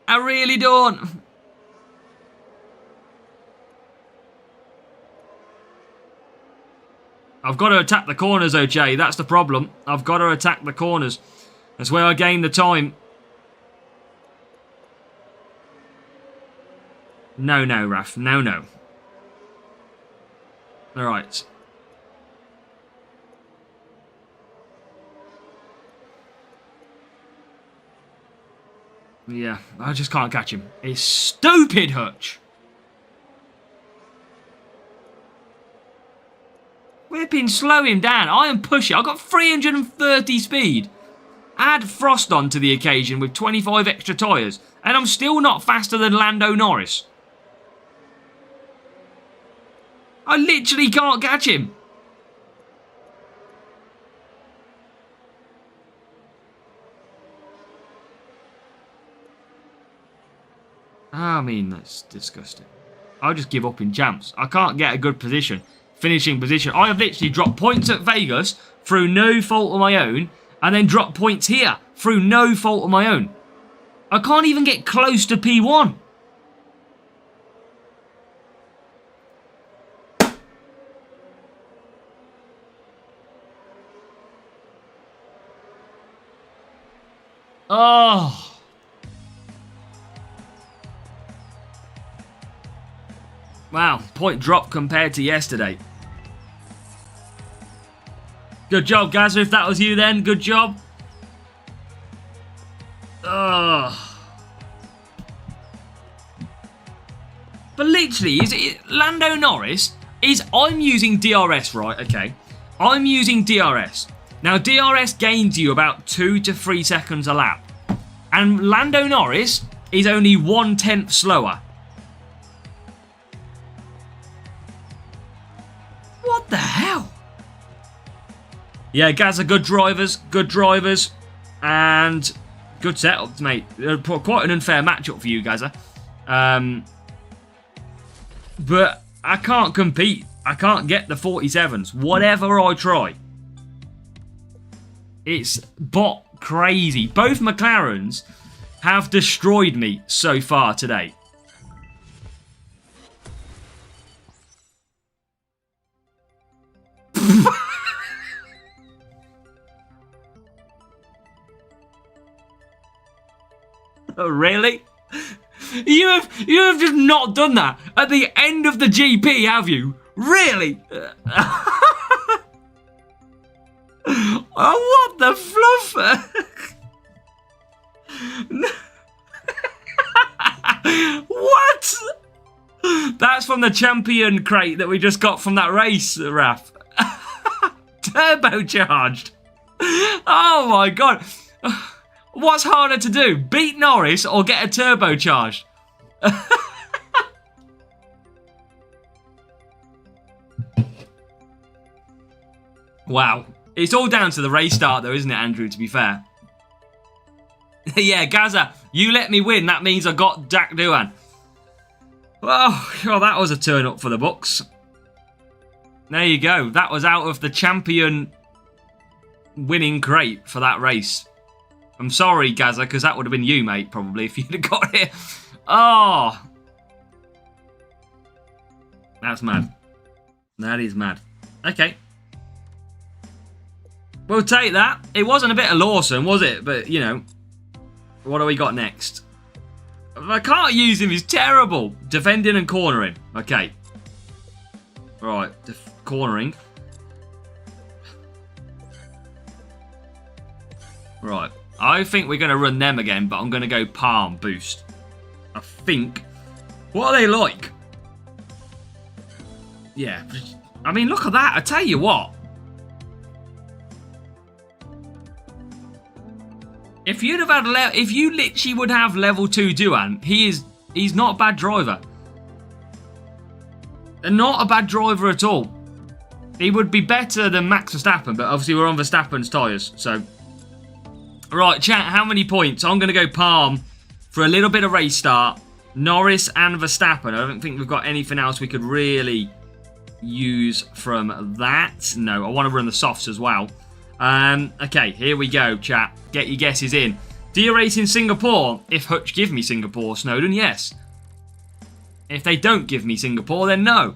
I really don't. I've got to attack the corners, though, Jay. That's the problem. I've got to attack the corners. That's where I gain the time. No, no, Raf. No, no. All right. Yeah, I just can't catch him. It's stupid, Hutch. Whipping, slow him down. I am pushing. I've got 330 speed. add frost on to the occasion with 25 extra tyres, and I'm still not faster than Lando Norris. I literally can't catch him. I mean, that's disgusting. I'll just give up in jumps. I can't get a good position, finishing position. I have literally dropped points at Vegas through no fault of my own, and then dropped points here through no fault of my own. I can't even get close to P1. Oh. Wow, point drop compared to yesterday. Good job, Gazza, if that was you then. Good job. Ugh. But literally, Lando Norris is... I'm using DRS, right? Okay. I'm using DRS. Now, DRS gains you about 2 to 3 seconds a lap. And Lando Norris is only 1/10 slower. What the hell? Yeah, Gaza, good drivers, and good setups, mate. Quite an unfair matchup for you, Gaza. But I can't compete. I can't get the 47s, whatever I try. It's bot crazy. Both McLarens have destroyed me so far today. Oh, really? You have just not done that at the end of the GP, have you? Really? Oh, what the fluff? What? That's from the champion crate that we just got from that race, Raf. Turbocharged. Oh my god. What's harder to do? Beat Norris or get a turbocharged? Wow. It's all down to the race start though, isn't it, Andrew, to be fair? Yeah, Gaza, you let me win. That means I got Jack Doohan. Oh, that was a turn up for the books. There you go. That was out of the champion winning crate for that race. I'm sorry, Gaza, because that would have been you, mate, probably, if you'd have got it. Oh. That's mad. That is mad. Okay. We'll take that. It wasn't a bit of Lawson, was it? But, you know, what do we got next? I can't use him. He's terrible. Defending and cornering. Okay. Right. Cornering. Right. I think we're going to run them again, but I'm going to go palm boost. I think. What are they like? Yeah. I mean, look at that. I tell you what. If you'd have had if you literally would have level 2 Doohan, he's not a bad driver. And not a bad driver at all. He would be better than Max Verstappen, but obviously we're on Verstappen's tyres, so. Right, chat, how many points? I'm going to go palm for a little bit of race start. Norris and Verstappen. I don't think we've got anything else we could really use from that. No, I want to run the softs as well. Okay, here we go, chat. Get your guesses in. Do you race in Singapore? If Hutch give me Singapore, Snowden, yes. If they don't give me Singapore, then no.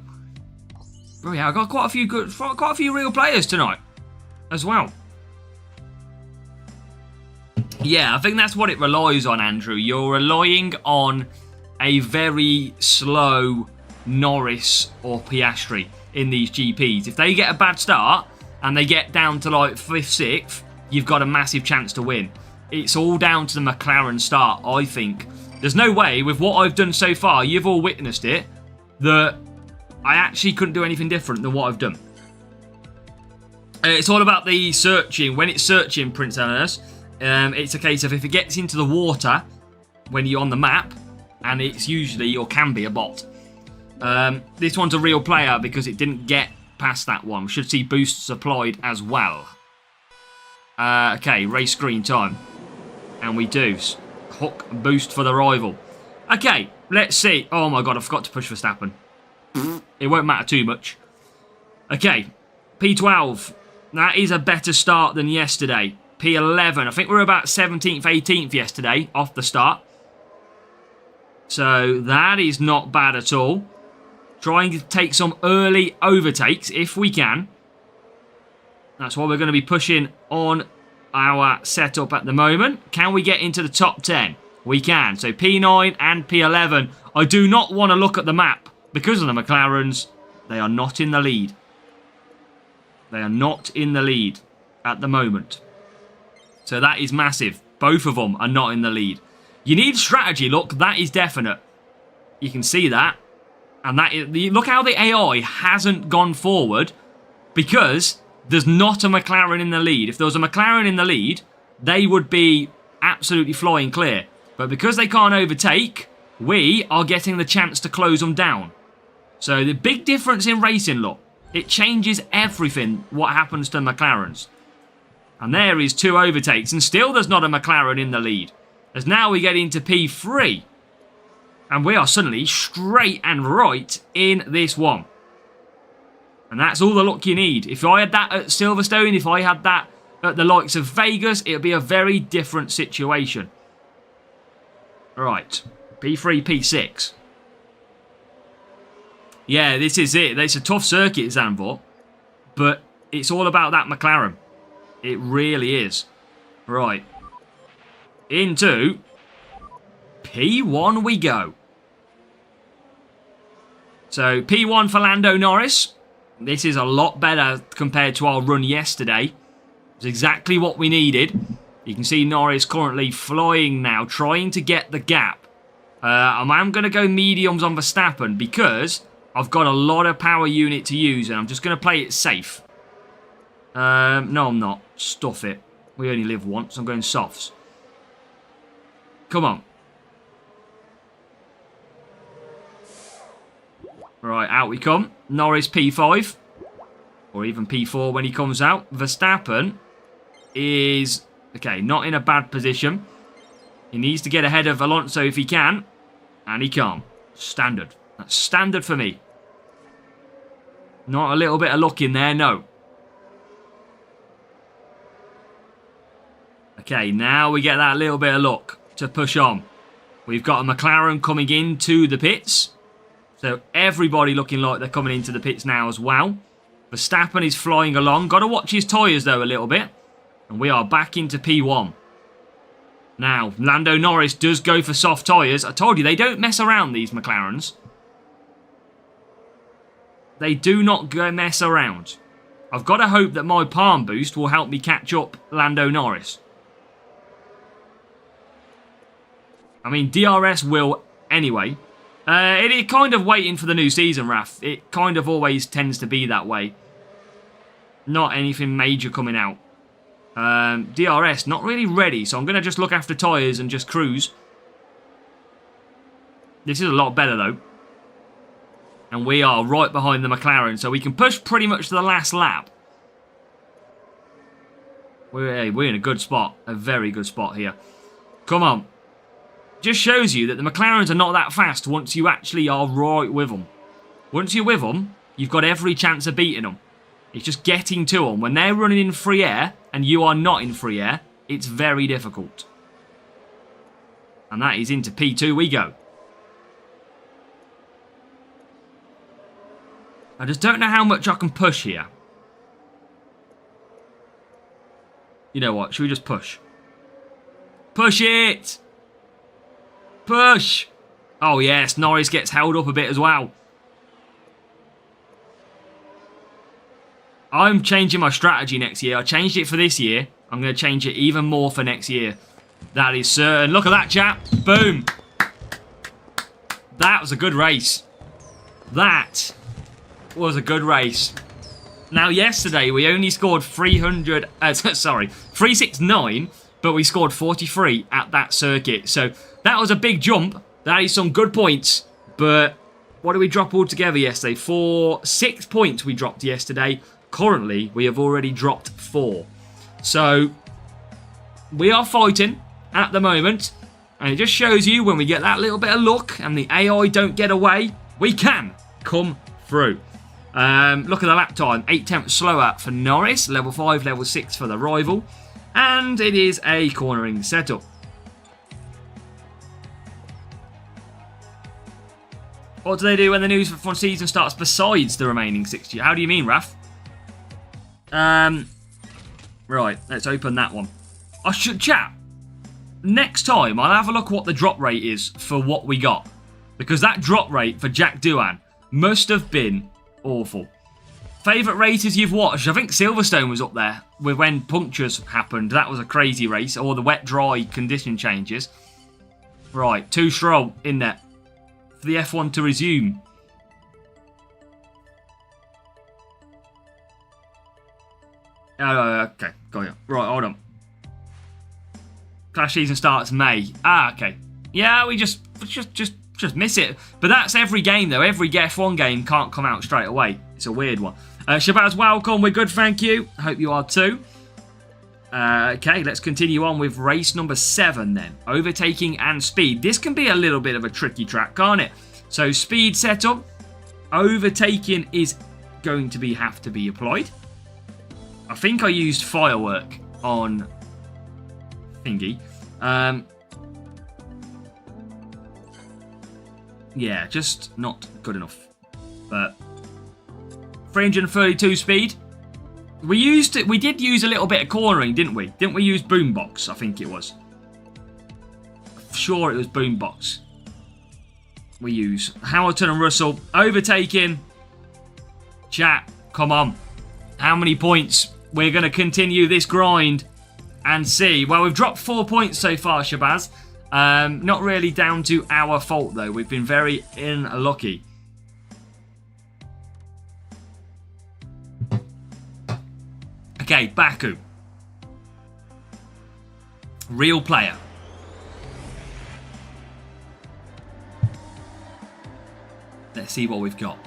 Oh yeah, I got quite a few real players tonight as well. Yeah, I think that's what it relies on, Andrew. You're relying on a very slow Norris or Piastri in these GPs. If they get a bad start and they get down to like 5th, 6th, you've got a massive chance to win. It's all down to the McLaren start, I think. There's no way, with what I've done so far, you've all witnessed it, that I actually couldn't do anything different than what I've done. It's all about the searching. When it's searching, Prince Eleanor, It's a case of if it gets into the water when you're on the map, and it's usually or can be a bot. This one's a real player because it didn't get past that one. We should see boosts applied as well. Okay, race screen time. And we do. Hook boost for the rival. Okay, let's see. Oh my god, I forgot to push Verstappen. It won't matter too much. Okay, P12. That is a better start than yesterday. P11. I think we were about 17th, 18th yesterday off the start. So that is not bad at all. Trying to take some early overtakes if we can. That's what we're going to be pushing on our setup at the moment. Can we get into the top 10? We can. So P9 and P11. I do not want to look at the map because of the McLarens. They are not in the lead. They are not in the lead at the moment. So that is massive. Both of them are not in the lead. You need strategy. Look, that is definite. You can see that. And that is, look how the AI hasn't gone forward because there's not a McLaren in the lead. If there was a McLaren in the lead, they would be absolutely flying clear. But because they can't overtake, we are getting the chance to close them down. So the big difference in racing, look, it changes everything what happens to McLarens. And there is 2 overtakes, and still there's not a McLaren in the lead. As now we get into P3. And we are suddenly straight and right in this one. And that's all the luck you need. If I had that at Silverstone, if I had that at the likes of Vegas, it would be a very different situation. Right. P3, P6. Yeah, this is it. It's a tough circuit, Zandvoort. But it's all about that McLaren. It really is. Right. Into P1 we go. So P1 for Lando Norris. This is a lot better compared to our run yesterday. It's exactly what we needed. You can see Norris currently flying now, trying to get the gap. I'm going to go mediums on Verstappen because I've got a lot of power unit to use and I'm just going to play it safe. No, I'm not. Stuff it. We only live once. I'm going softs. Come on. Right, out we come. Norris P5. Or even P4 when he comes out. Verstappen is, okay, not in a bad position. He needs to get ahead of Alonso if he can. And he can't. Standard. That's standard for me. Not a little bit of luck in there, no. Okay, now we get that little bit of luck to push on. We've got a McLaren coming into the pits. So everybody looking like they're coming into the pits now as well. Verstappen is flying along. Got to watch his tyres though a little bit. And we are back into P1. Now, Lando Norris does go for soft tyres. I told you, they don't mess around, these McLarens. They do not go mess around. I've got to hope that my palm boost will help me catch up Lando Norris. I mean, DRS will anyway. It is kind of waiting for the new season, Raf. It kind of always tends to be that way. Not anything major coming out. DRS, not really ready, so I'm going to just look after tyres and just cruise. This is a lot better, though. And we are right behind the McLaren, so we can push pretty much to the last lap. We're in a good spot. A very good spot here. Come on. Just shows you that the McLarens are not that fast once you actually are right with them. Once you're with them, you've got every chance of beating them. It's just getting to them. When they're running in free air and you are not in free air, it's very difficult. And that is into P2 we go. I just don't know how much I can push here. You know what? Should we just push? Push it! Push! Oh yes, Norris gets held up a bit as well. I'm changing my strategy next year. I changed it for this year. I'm going to change it even more for next year. That is certain. Look at that, chap. Boom. That was a good race. That was a good race. Now, yesterday, we only scored 369, but we scored 43 at that circuit. So that was a big jump. That is some good points. But what did we drop altogether yesterday? 6 points we dropped yesterday. Currently, we have already dropped 4. So we are fighting at the moment. And it just shows you when we get that little bit of luck and the AI don't get away, we can come through. Look at the lap time. 8 tenths slower for Norris. Level 5, level 6 for the rival. And it is a cornering setup. What do they do when the new season starts besides the remaining 60? How do you mean, Raf? Right, let's open that one. I should chat. Next time, I'll have a look what the drop rate is for what we got. Because that drop rate for Jack Doohan must have been awful. Favourite races you've watched? I think Silverstone was up there with when punctures happened. That was a crazy race. Or the wet-dry condition changes. Right, 2 Stroll in there. For the F1 to resume. Okay, got you. Right, hold on. Clash season starts May. Okay. Yeah, we just miss it. But that's every game, though. Every F1 game can't come out straight away. It's a weird one. Shabazz, welcome. We're good, thank you. I hope you are too. Okay, let's continue on with race number 7 then. Overtaking and speed. This can be a little bit of a tricky track, can't it? So speed setup. Overtaking is going to have to be applied. I think I used firework on thingy. Yeah, just not good enough. But 332 speed. We did use a little bit of cornering, didn't we? Didn't we use boombox? I think it was. Sure, it was boombox. We use Hamilton and Russell overtaking. Chat, come on. How many points? We're going to continue this grind and see. Well, we've dropped 4 points so far, Shabazz. Not really down to our fault, though. We've been very unlucky. Okay, Baku. Real player. Let's see what we've got.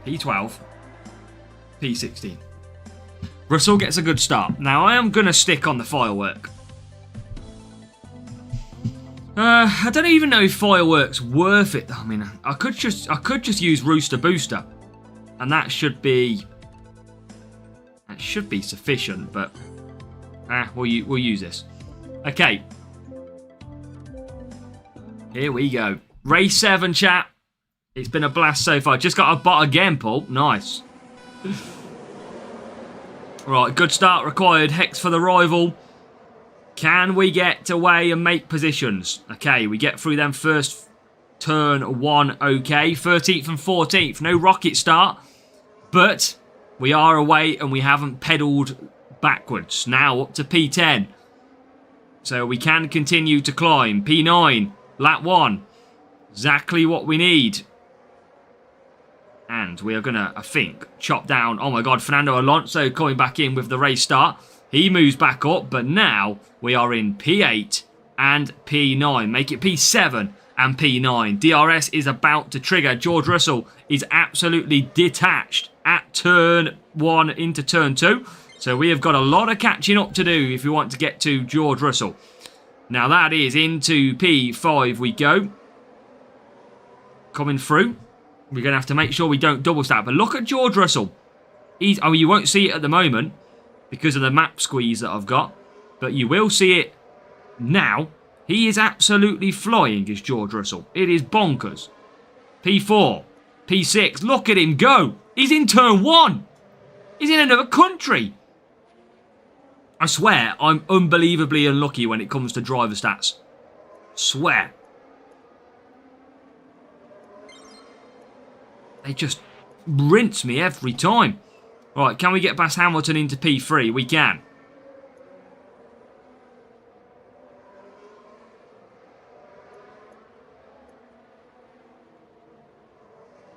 P12. P16. Russell gets a good start. Now, I am going to stick on the firework. I don't even know if fireworks worth it. I mean, I could just use Rooster Booster, and that should be sufficient. But we'll use this. Okay, here we go. Race 7, chat. It's been a blast so far. Just got a bot again, Paul. Nice. Right, good start required. Hex for the rival. Can we get away and make positions? Okay, we get through them first turn 1. Okay, 13th and 14th. No rocket start. But we are away and we haven't pedalled backwards. Now up to P10. So we can continue to climb. P9. Lap 1. Exactly what we need. And we are going to, I think, chop down. Oh my God, Fernando Alonso coming back in with the race start. He moves back up, but now we are in P8 and P9. Make it P7 and P9. DRS is about to trigger. George Russell is absolutely detached at turn 1 into turn 2. So we have got a lot of catching up to do if we want to get to George Russell. Now that is into P5 we go. Coming through. We're going to have to make sure we don't double stack. But look at George Russell. You won't see it at the moment because of the map squeeze that I've got. But you will see it now. He is absolutely flying, is George Russell. It is bonkers. P4. P6. Look at him go. He's in turn 1. He's in another country. I swear, I'm unbelievably unlucky when it comes to driver stats. Swear. They just rinse me every time. Right, can we get past Hamilton into P3? We can.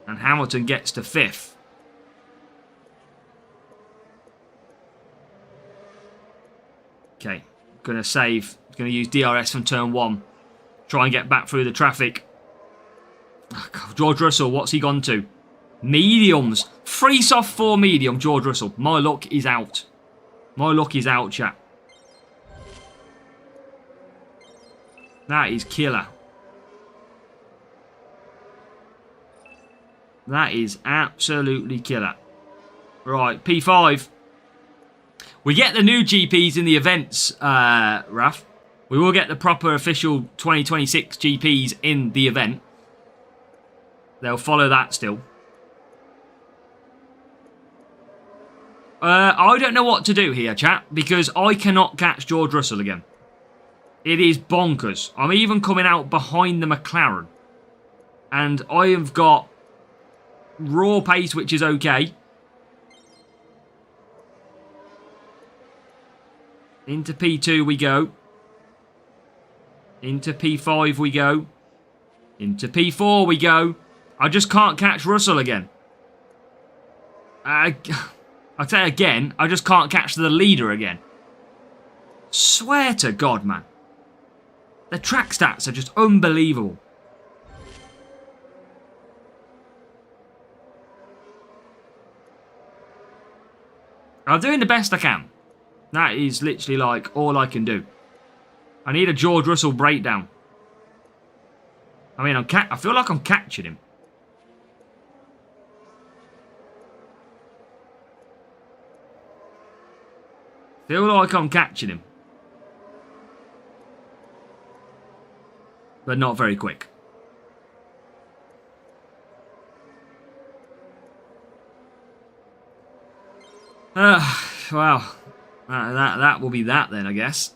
And Hamilton gets to 5th. Okay, going to save. Going to use DRS from turn 1. Try and get back through the traffic. Oh, God, George Russell, what's he gone to? Mediums. 3 soft, 4 medium, George Russell. My luck is out. My luck is out, chat. That is killer. That is absolutely killer. Right, P5. We get the new GPs in the events, Raf. We will get the proper official 2026 GPs in the event. They'll follow that still. I don't know what to do here, chat, because I cannot catch George Russell again. It is bonkers. I'm even coming out behind the McLaren. And I have got raw pace, which is okay. Into P2 we go. Into P5 we go. Into P4 we go. I just can't catch Russell again. I'll say again, I just can't catch the leader again. Swear to God, man. The track stats are just unbelievable. I'm doing the best I can. That is literally like all I can do. I need a George Russell breakdown. I mean, I feel like I'm catching him. Feel like I'm catching him. But not very quick. Wow. That will be that then, I guess.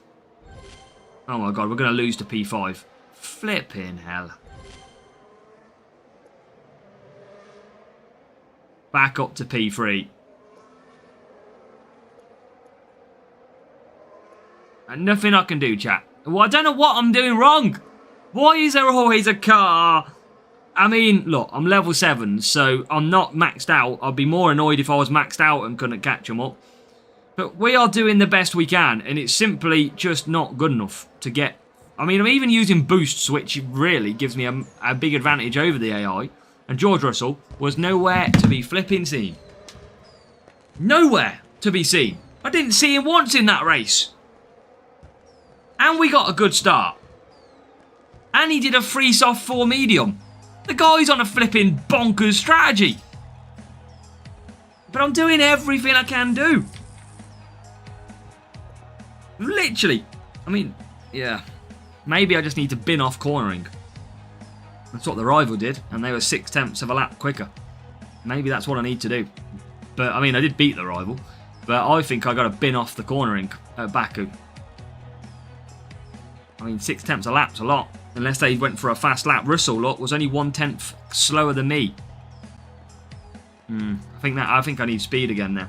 Oh my God, we're going to lose to P5. Flipping hell. Back up to P3. And nothing I can do, chat. Well, I don't know what I'm doing wrong. Why is there always a car? I mean, look, I'm level 7, so I'm not maxed out. I'd be more annoyed if I was maxed out and couldn't catch them up. But we are doing the best we can, and it's simply just not good enough to get... I mean, I'm even using boosts, which really gives me a big advantage over the AI. And George Russell was nowhere to be flipping seen. Nowhere to be seen. I didn't see him once in that race. And we got a good start. And he did a 3 soft 4 medium. The guy's on a flipping bonkers strategy. But I'm doing everything I can do. Literally. I mean, yeah. Maybe I just need to bin off cornering. That's what the rival did, and they were 6/10 of a lap quicker. Maybe that's what I need to do. But, I mean, I did beat the rival. But I think I got to bin off the cornering at Baku. I mean, 6/10 a lap's a lot. Unless they went for a fast lap. Russell, look, was only 1/10 slower than me. I think I need speed again now.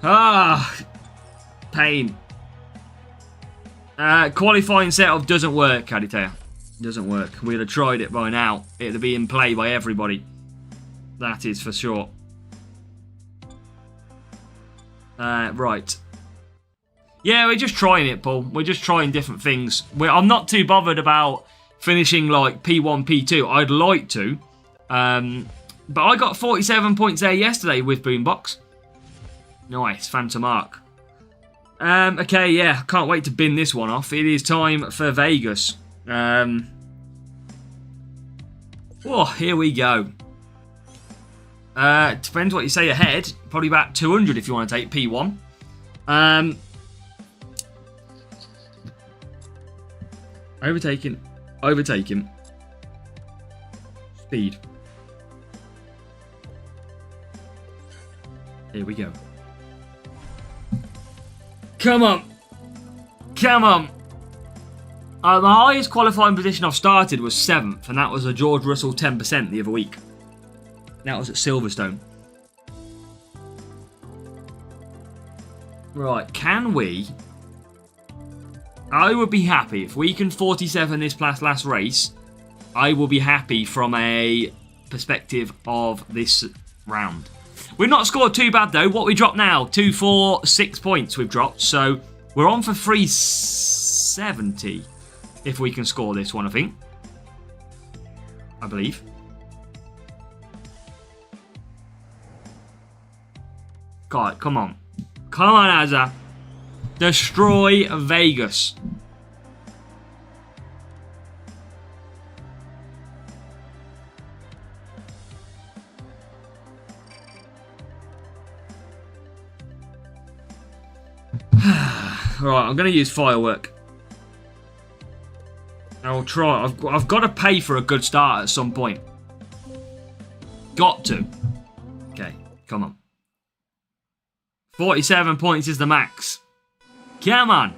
Ah, pain. Qualifying setup doesn't work, Caditair. Doesn't work. We'd have tried it by now. It'd be in play by everybody. That is for sure. Right. Yeah, we're just trying it, Paul. We're just trying different things. I'm not too bothered about finishing like P1, P2. I'd like to. But I got 47 points there yesterday with Boombox. Nice, Phantom Arc. Okay, yeah, can't wait to bin this one off. It is time for Vegas. Oh, here we go. Depends what you say ahead. Probably about 200 if you want to take P1. Overtaking. Speed. Here we go. Come on. Come on. The highest qualifying position I've started was 7th, and that was a George Russell 10% the other week. That was at Silverstone. Right, can we... I would be happy if we can 47 this last race. I will be happy from a perspective of this round. We've not scored too bad though. What we dropped now? 2, 4, 6 points we've dropped. So We're on for 370 if we can score this one, I think. I believe. God, come on. Come on, Azza. Destroy Vegas. Right, I'm going to use firework. I'll try. I've got to pay for a good start at some point. Got to. Okay, come on. 47 points is the max. Come on.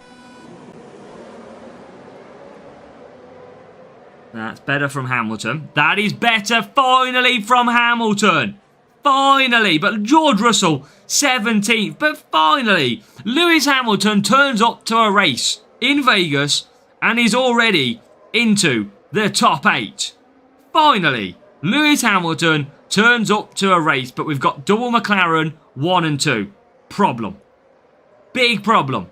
That's better from Hamilton. That is better finally from Hamilton. Finally. But George Russell, 17th. But finally, Lewis Hamilton turns up to a race in Vegas and is already into the top 8. Finally, Lewis Hamilton turns up to a race, but we've got double McLaren 1 and 2. Problem. Big problem.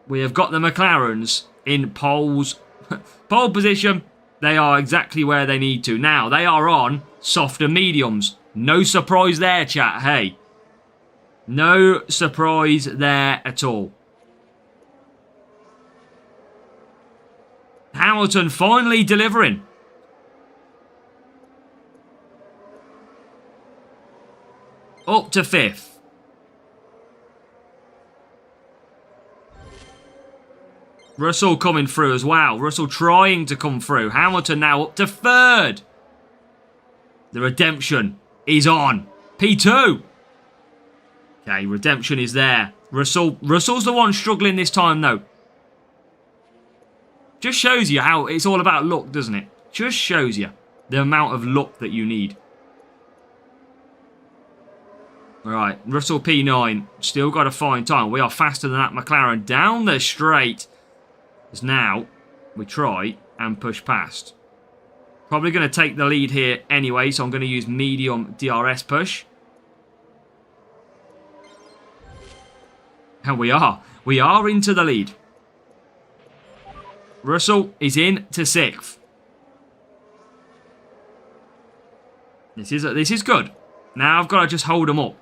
We have got the McLarens in pole position. They are exactly where they need to. Now, they are on softer mediums. No surprise there, chat. Hey. No surprise there at all. Hamilton finally delivering. Up to 5th. Russell coming through as well. Russell trying to come through. Hamilton now up to 3rd. The redemption is on. P2. Okay, redemption is there. Russell's the one struggling this time though. Just shows you how it's all about luck, doesn't it? Just shows you the amount of luck that you need. Alright, Russell P9. Still got to find time. We are faster than that McLaren down the straight. As now, we try and push past. Probably going to take the lead here anyway, so I'm going to use medium DRS push. And we are. We are into the lead. Russell is in to 6th. This is good. Now I've got to just hold them up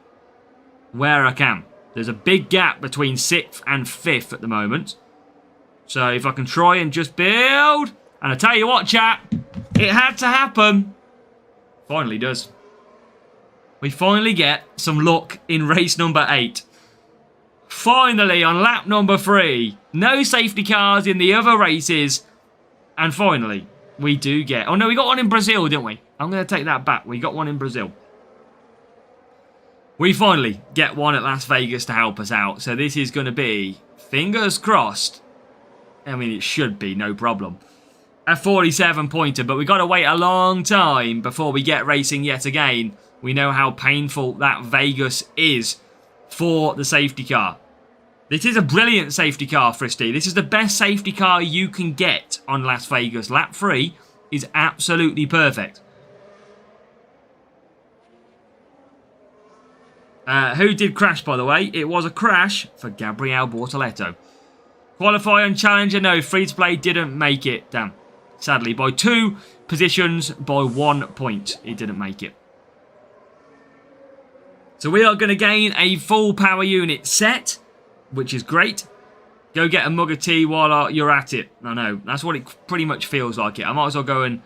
where I can. There's a big gap between 6th and 5th at the moment. So if I can try and just build. And I tell you what, chat. It had to happen. Finally does. We finally get some luck in race number 8. Finally on lap number 3. No safety cars in the other races. And finally, we do get... Oh no, we got one in Brazil, didn't we? I'm going to take that back. We got one in Brazil. We finally get one at Las Vegas to help us out. So this is going to be, fingers crossed. I mean, it should be, no problem. A 47-pointer, but we've got to wait a long time before we get racing yet again. We know how painful that Vegas is for the safety car. This is a brilliant safety car, Fristy. This is the best safety car you can get on Las Vegas. Lap 3 is absolutely perfect. Who did crash, by the way? It was a crash for Gabriel Bortoletto. Qualify and Challenger, no. Free-to-play didn't make it. Damn. Sadly, by 2 positions, by 1 point, it didn't make it. So we are going to gain a full power unit set, which is great. Go get a mug of tea while you're at it. I know, that's what it pretty much feels like. I might as well go and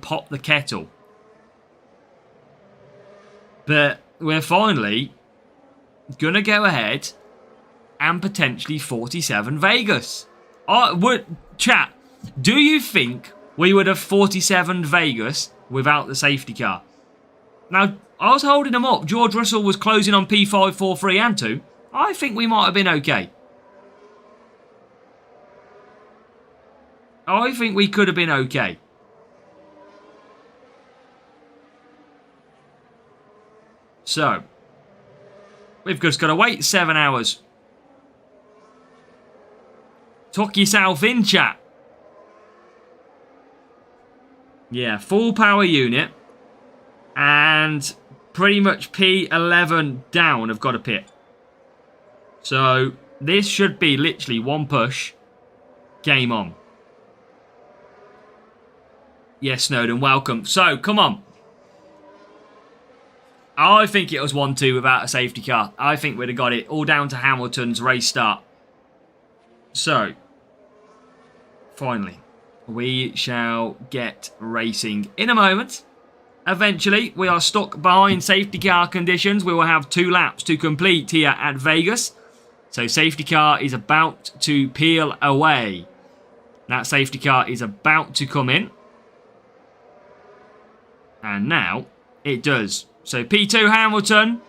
pop the kettle. But we're finally gonna go ahead and potentially 47 Vegas. Chat, do you think we would have 47 Vegas without the safety car? Now, I was holding them up. George Russell was closing on P5, 4, 3 and 2. I think we might have been okay. I think we could have been okay. So, we've just got to wait 7 hours. Tuck yourself in, chat. Yeah, full power unit. And pretty much P11 down have got a pit. So this should be literally one push. Game on. Yes, Snowden, welcome. So, come on. I think it was 1-2 without a safety car. I think we'd have got it all down to Hamilton's race start. So, finally, we shall get racing in a moment. Eventually, we are stuck behind safety car conditions. We will have 2 laps to complete here at Vegas. So, safety car is about to peel away. That safety car is about to come in. And now, it does. So P2 Hamilton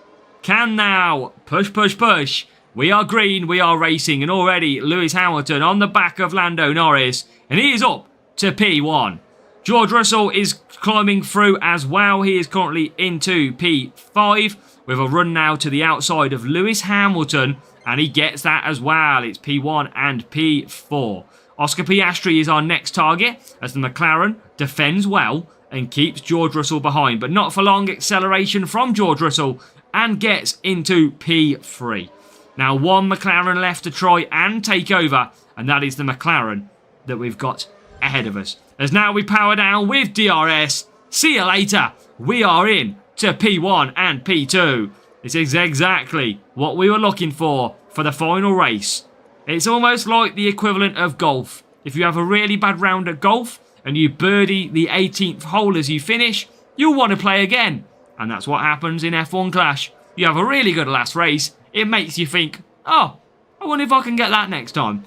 can now push, push, push. We are green, we are racing, and already Lewis Hamilton on the back of Lando Norris, and he is up to P1. George Russell is climbing through as well. He is currently into P5 with a run now to the outside of Lewis Hamilton, and he gets that as well. It's P1 and P4. Oscar Piastri is our next target as the McLaren defends well and keeps George Russell behind, but not for long. Acceleration from George Russell and gets into P3. Now 1 McLaren left to try and take over, and that is the McLaren that we've got ahead of us. As now we power down with DRS. See you later. We are in to P1 and P2. This is exactly what we were looking for the final race. It's almost like the equivalent of golf. If you have a really bad round at golf, and you birdie the 18th hole as you finish, you'll want to play again. And that's what happens in F1 Clash. You have a really good last race, it makes you think, oh, I wonder if I can get that next time.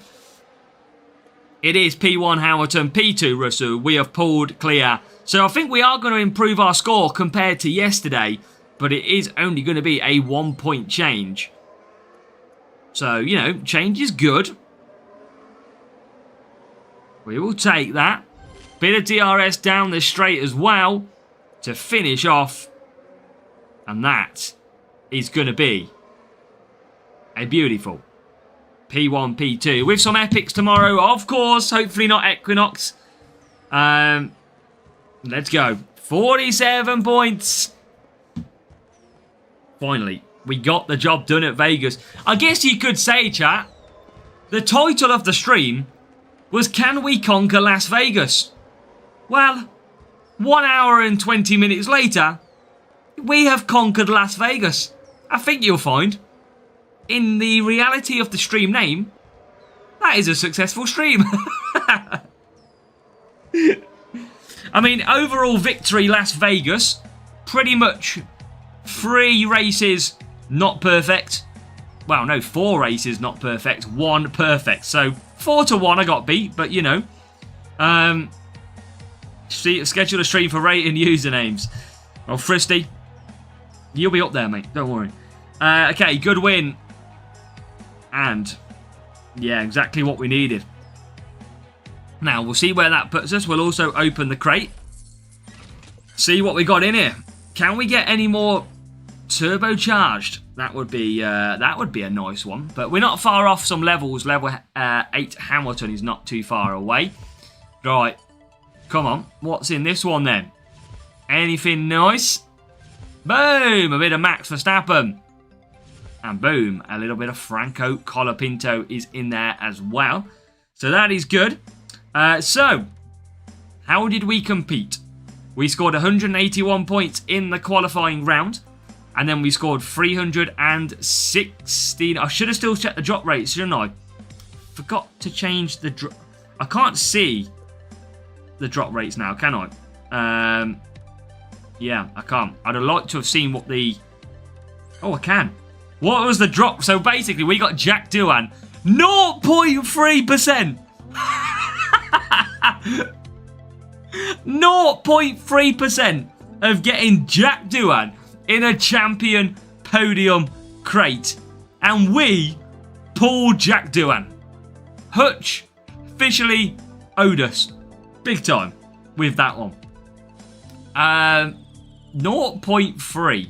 It is P1 Hamilton, P2 Russell. We have pulled clear. So I think we are going to improve our score compared to yesterday, but it is only going to be a 1-point change. So, you know, change is good. We will take that. Bit of DRS down the straight as well to finish off. And that is going to be a beautiful P1, P2. With some epics tomorrow, of course. Hopefully not Equinox. Let's go. 47 points. Finally, we got the job done at Vegas. I guess you could say, chat, the title of the stream was Can We Conquer Las Vegas? Well, 1 hour and 20 minutes later, we have conquered Las Vegas. I think you'll find, in the reality of the stream name, that is a successful stream. I mean, overall victory Las Vegas, pretty much 3 races not perfect. Well, no, 4 races not perfect, 1 perfect. So 4-1 I got beat, but you know. Schedule a stream for rating usernames. Well, Fristy, you'll be up there, mate. Don't worry. Okay, good win. And, yeah, exactly what we needed. Now, we'll see where that puts us. We'll also open the crate. See what we got in here. Can we get any more turbocharged? That would be a nice one. But we're not far off some levels. Level 8 Hamilton is not too far away. Right. Come on. What's in this one then? Anything nice? Boom! A bit of Max Verstappen. And boom, a little bit of Franco Colapinto is in there as well. So that is good. So, how did we compete? We scored 181 points in the qualifying round. And then we scored 316. I should have still checked the drop rates, shouldn't I? Forgot to change the drop. I can't see the drop rates now, can I? Yeah, I can't. I'd have liked to have seen what the... Oh, I can. What was the drop? So basically, we got Jack Doohan. 0.3%. 0.3% of getting Jack Doohan in a champion podium crate. And we pulled Jack Doohan. Hutch officially owed us big time with that one. 0.3.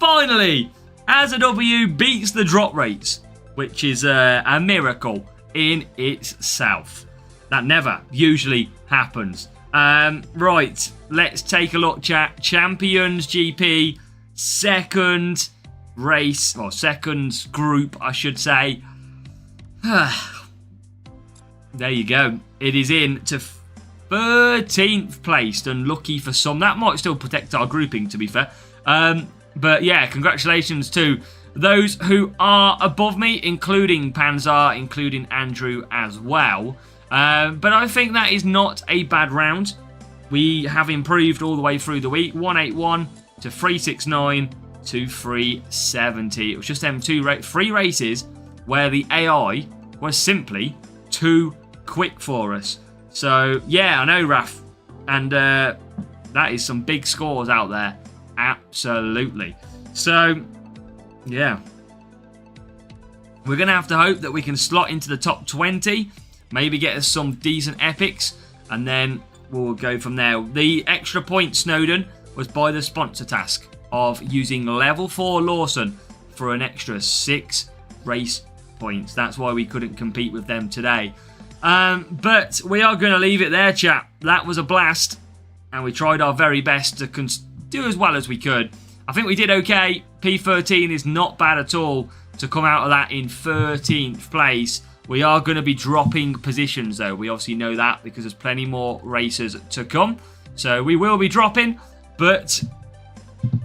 Finally, as a W beats the drop rates, which is a miracle in itself. That never usually happens. Right, let's take a look, chat. Champions GP, second. race, or second group, I should say. There you go. It is in to 13th place. Unlucky for some. That might still protect our grouping, to be fair. But yeah, congratulations to those who are above me, including Panzar, including Andrew as well. But I think that is not a bad round. We have improved all the way through the week. 181 to 369 to 370. It was just them three races where the AI was simply too quick for us. So yeah, I know, Raf, and that is some big scores out there. Absolutely. So yeah, we're gonna have to hope that we can slot into the top 20, maybe get us some decent epics, and then we'll go from there. The extra point, Snowden, was by the sponsor task of using level 4 Lawson for an extra 6 race points. That's why we couldn't compete with them today. But we are going to leave it there, chat. That was a blast, and we tried our very best to do as well as we could. I think we did okay. P13 is not bad at all to come out of that in 13th place. We are going to be dropping positions, though. We obviously know that because there's plenty more races to come. So we will be dropping, but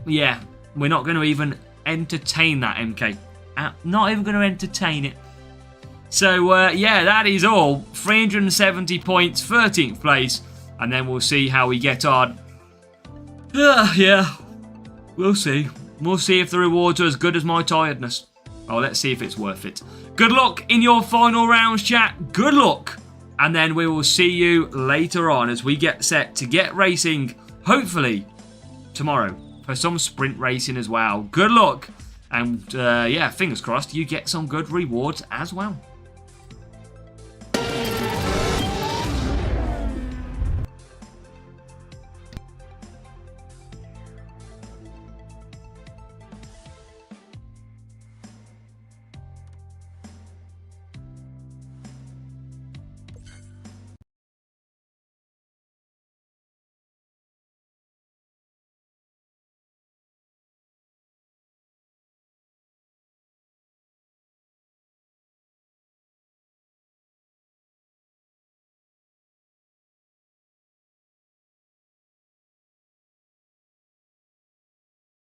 yeah, we're not going to even entertain that, MK. Not even going to entertain it. So yeah, that is all. 370 points, 13th place, and then we'll see how we get on. Yeah, we'll see. We'll see if the rewards are as good as my tiredness. Oh, let's see if it's worth it. Good luck in your final rounds, chat. Good luck. And then we will see you later on as we get set to get racing, hopefully, tomorrow for some sprint racing as well. Good luck. And yeah, fingers crossed you get some good rewards as well.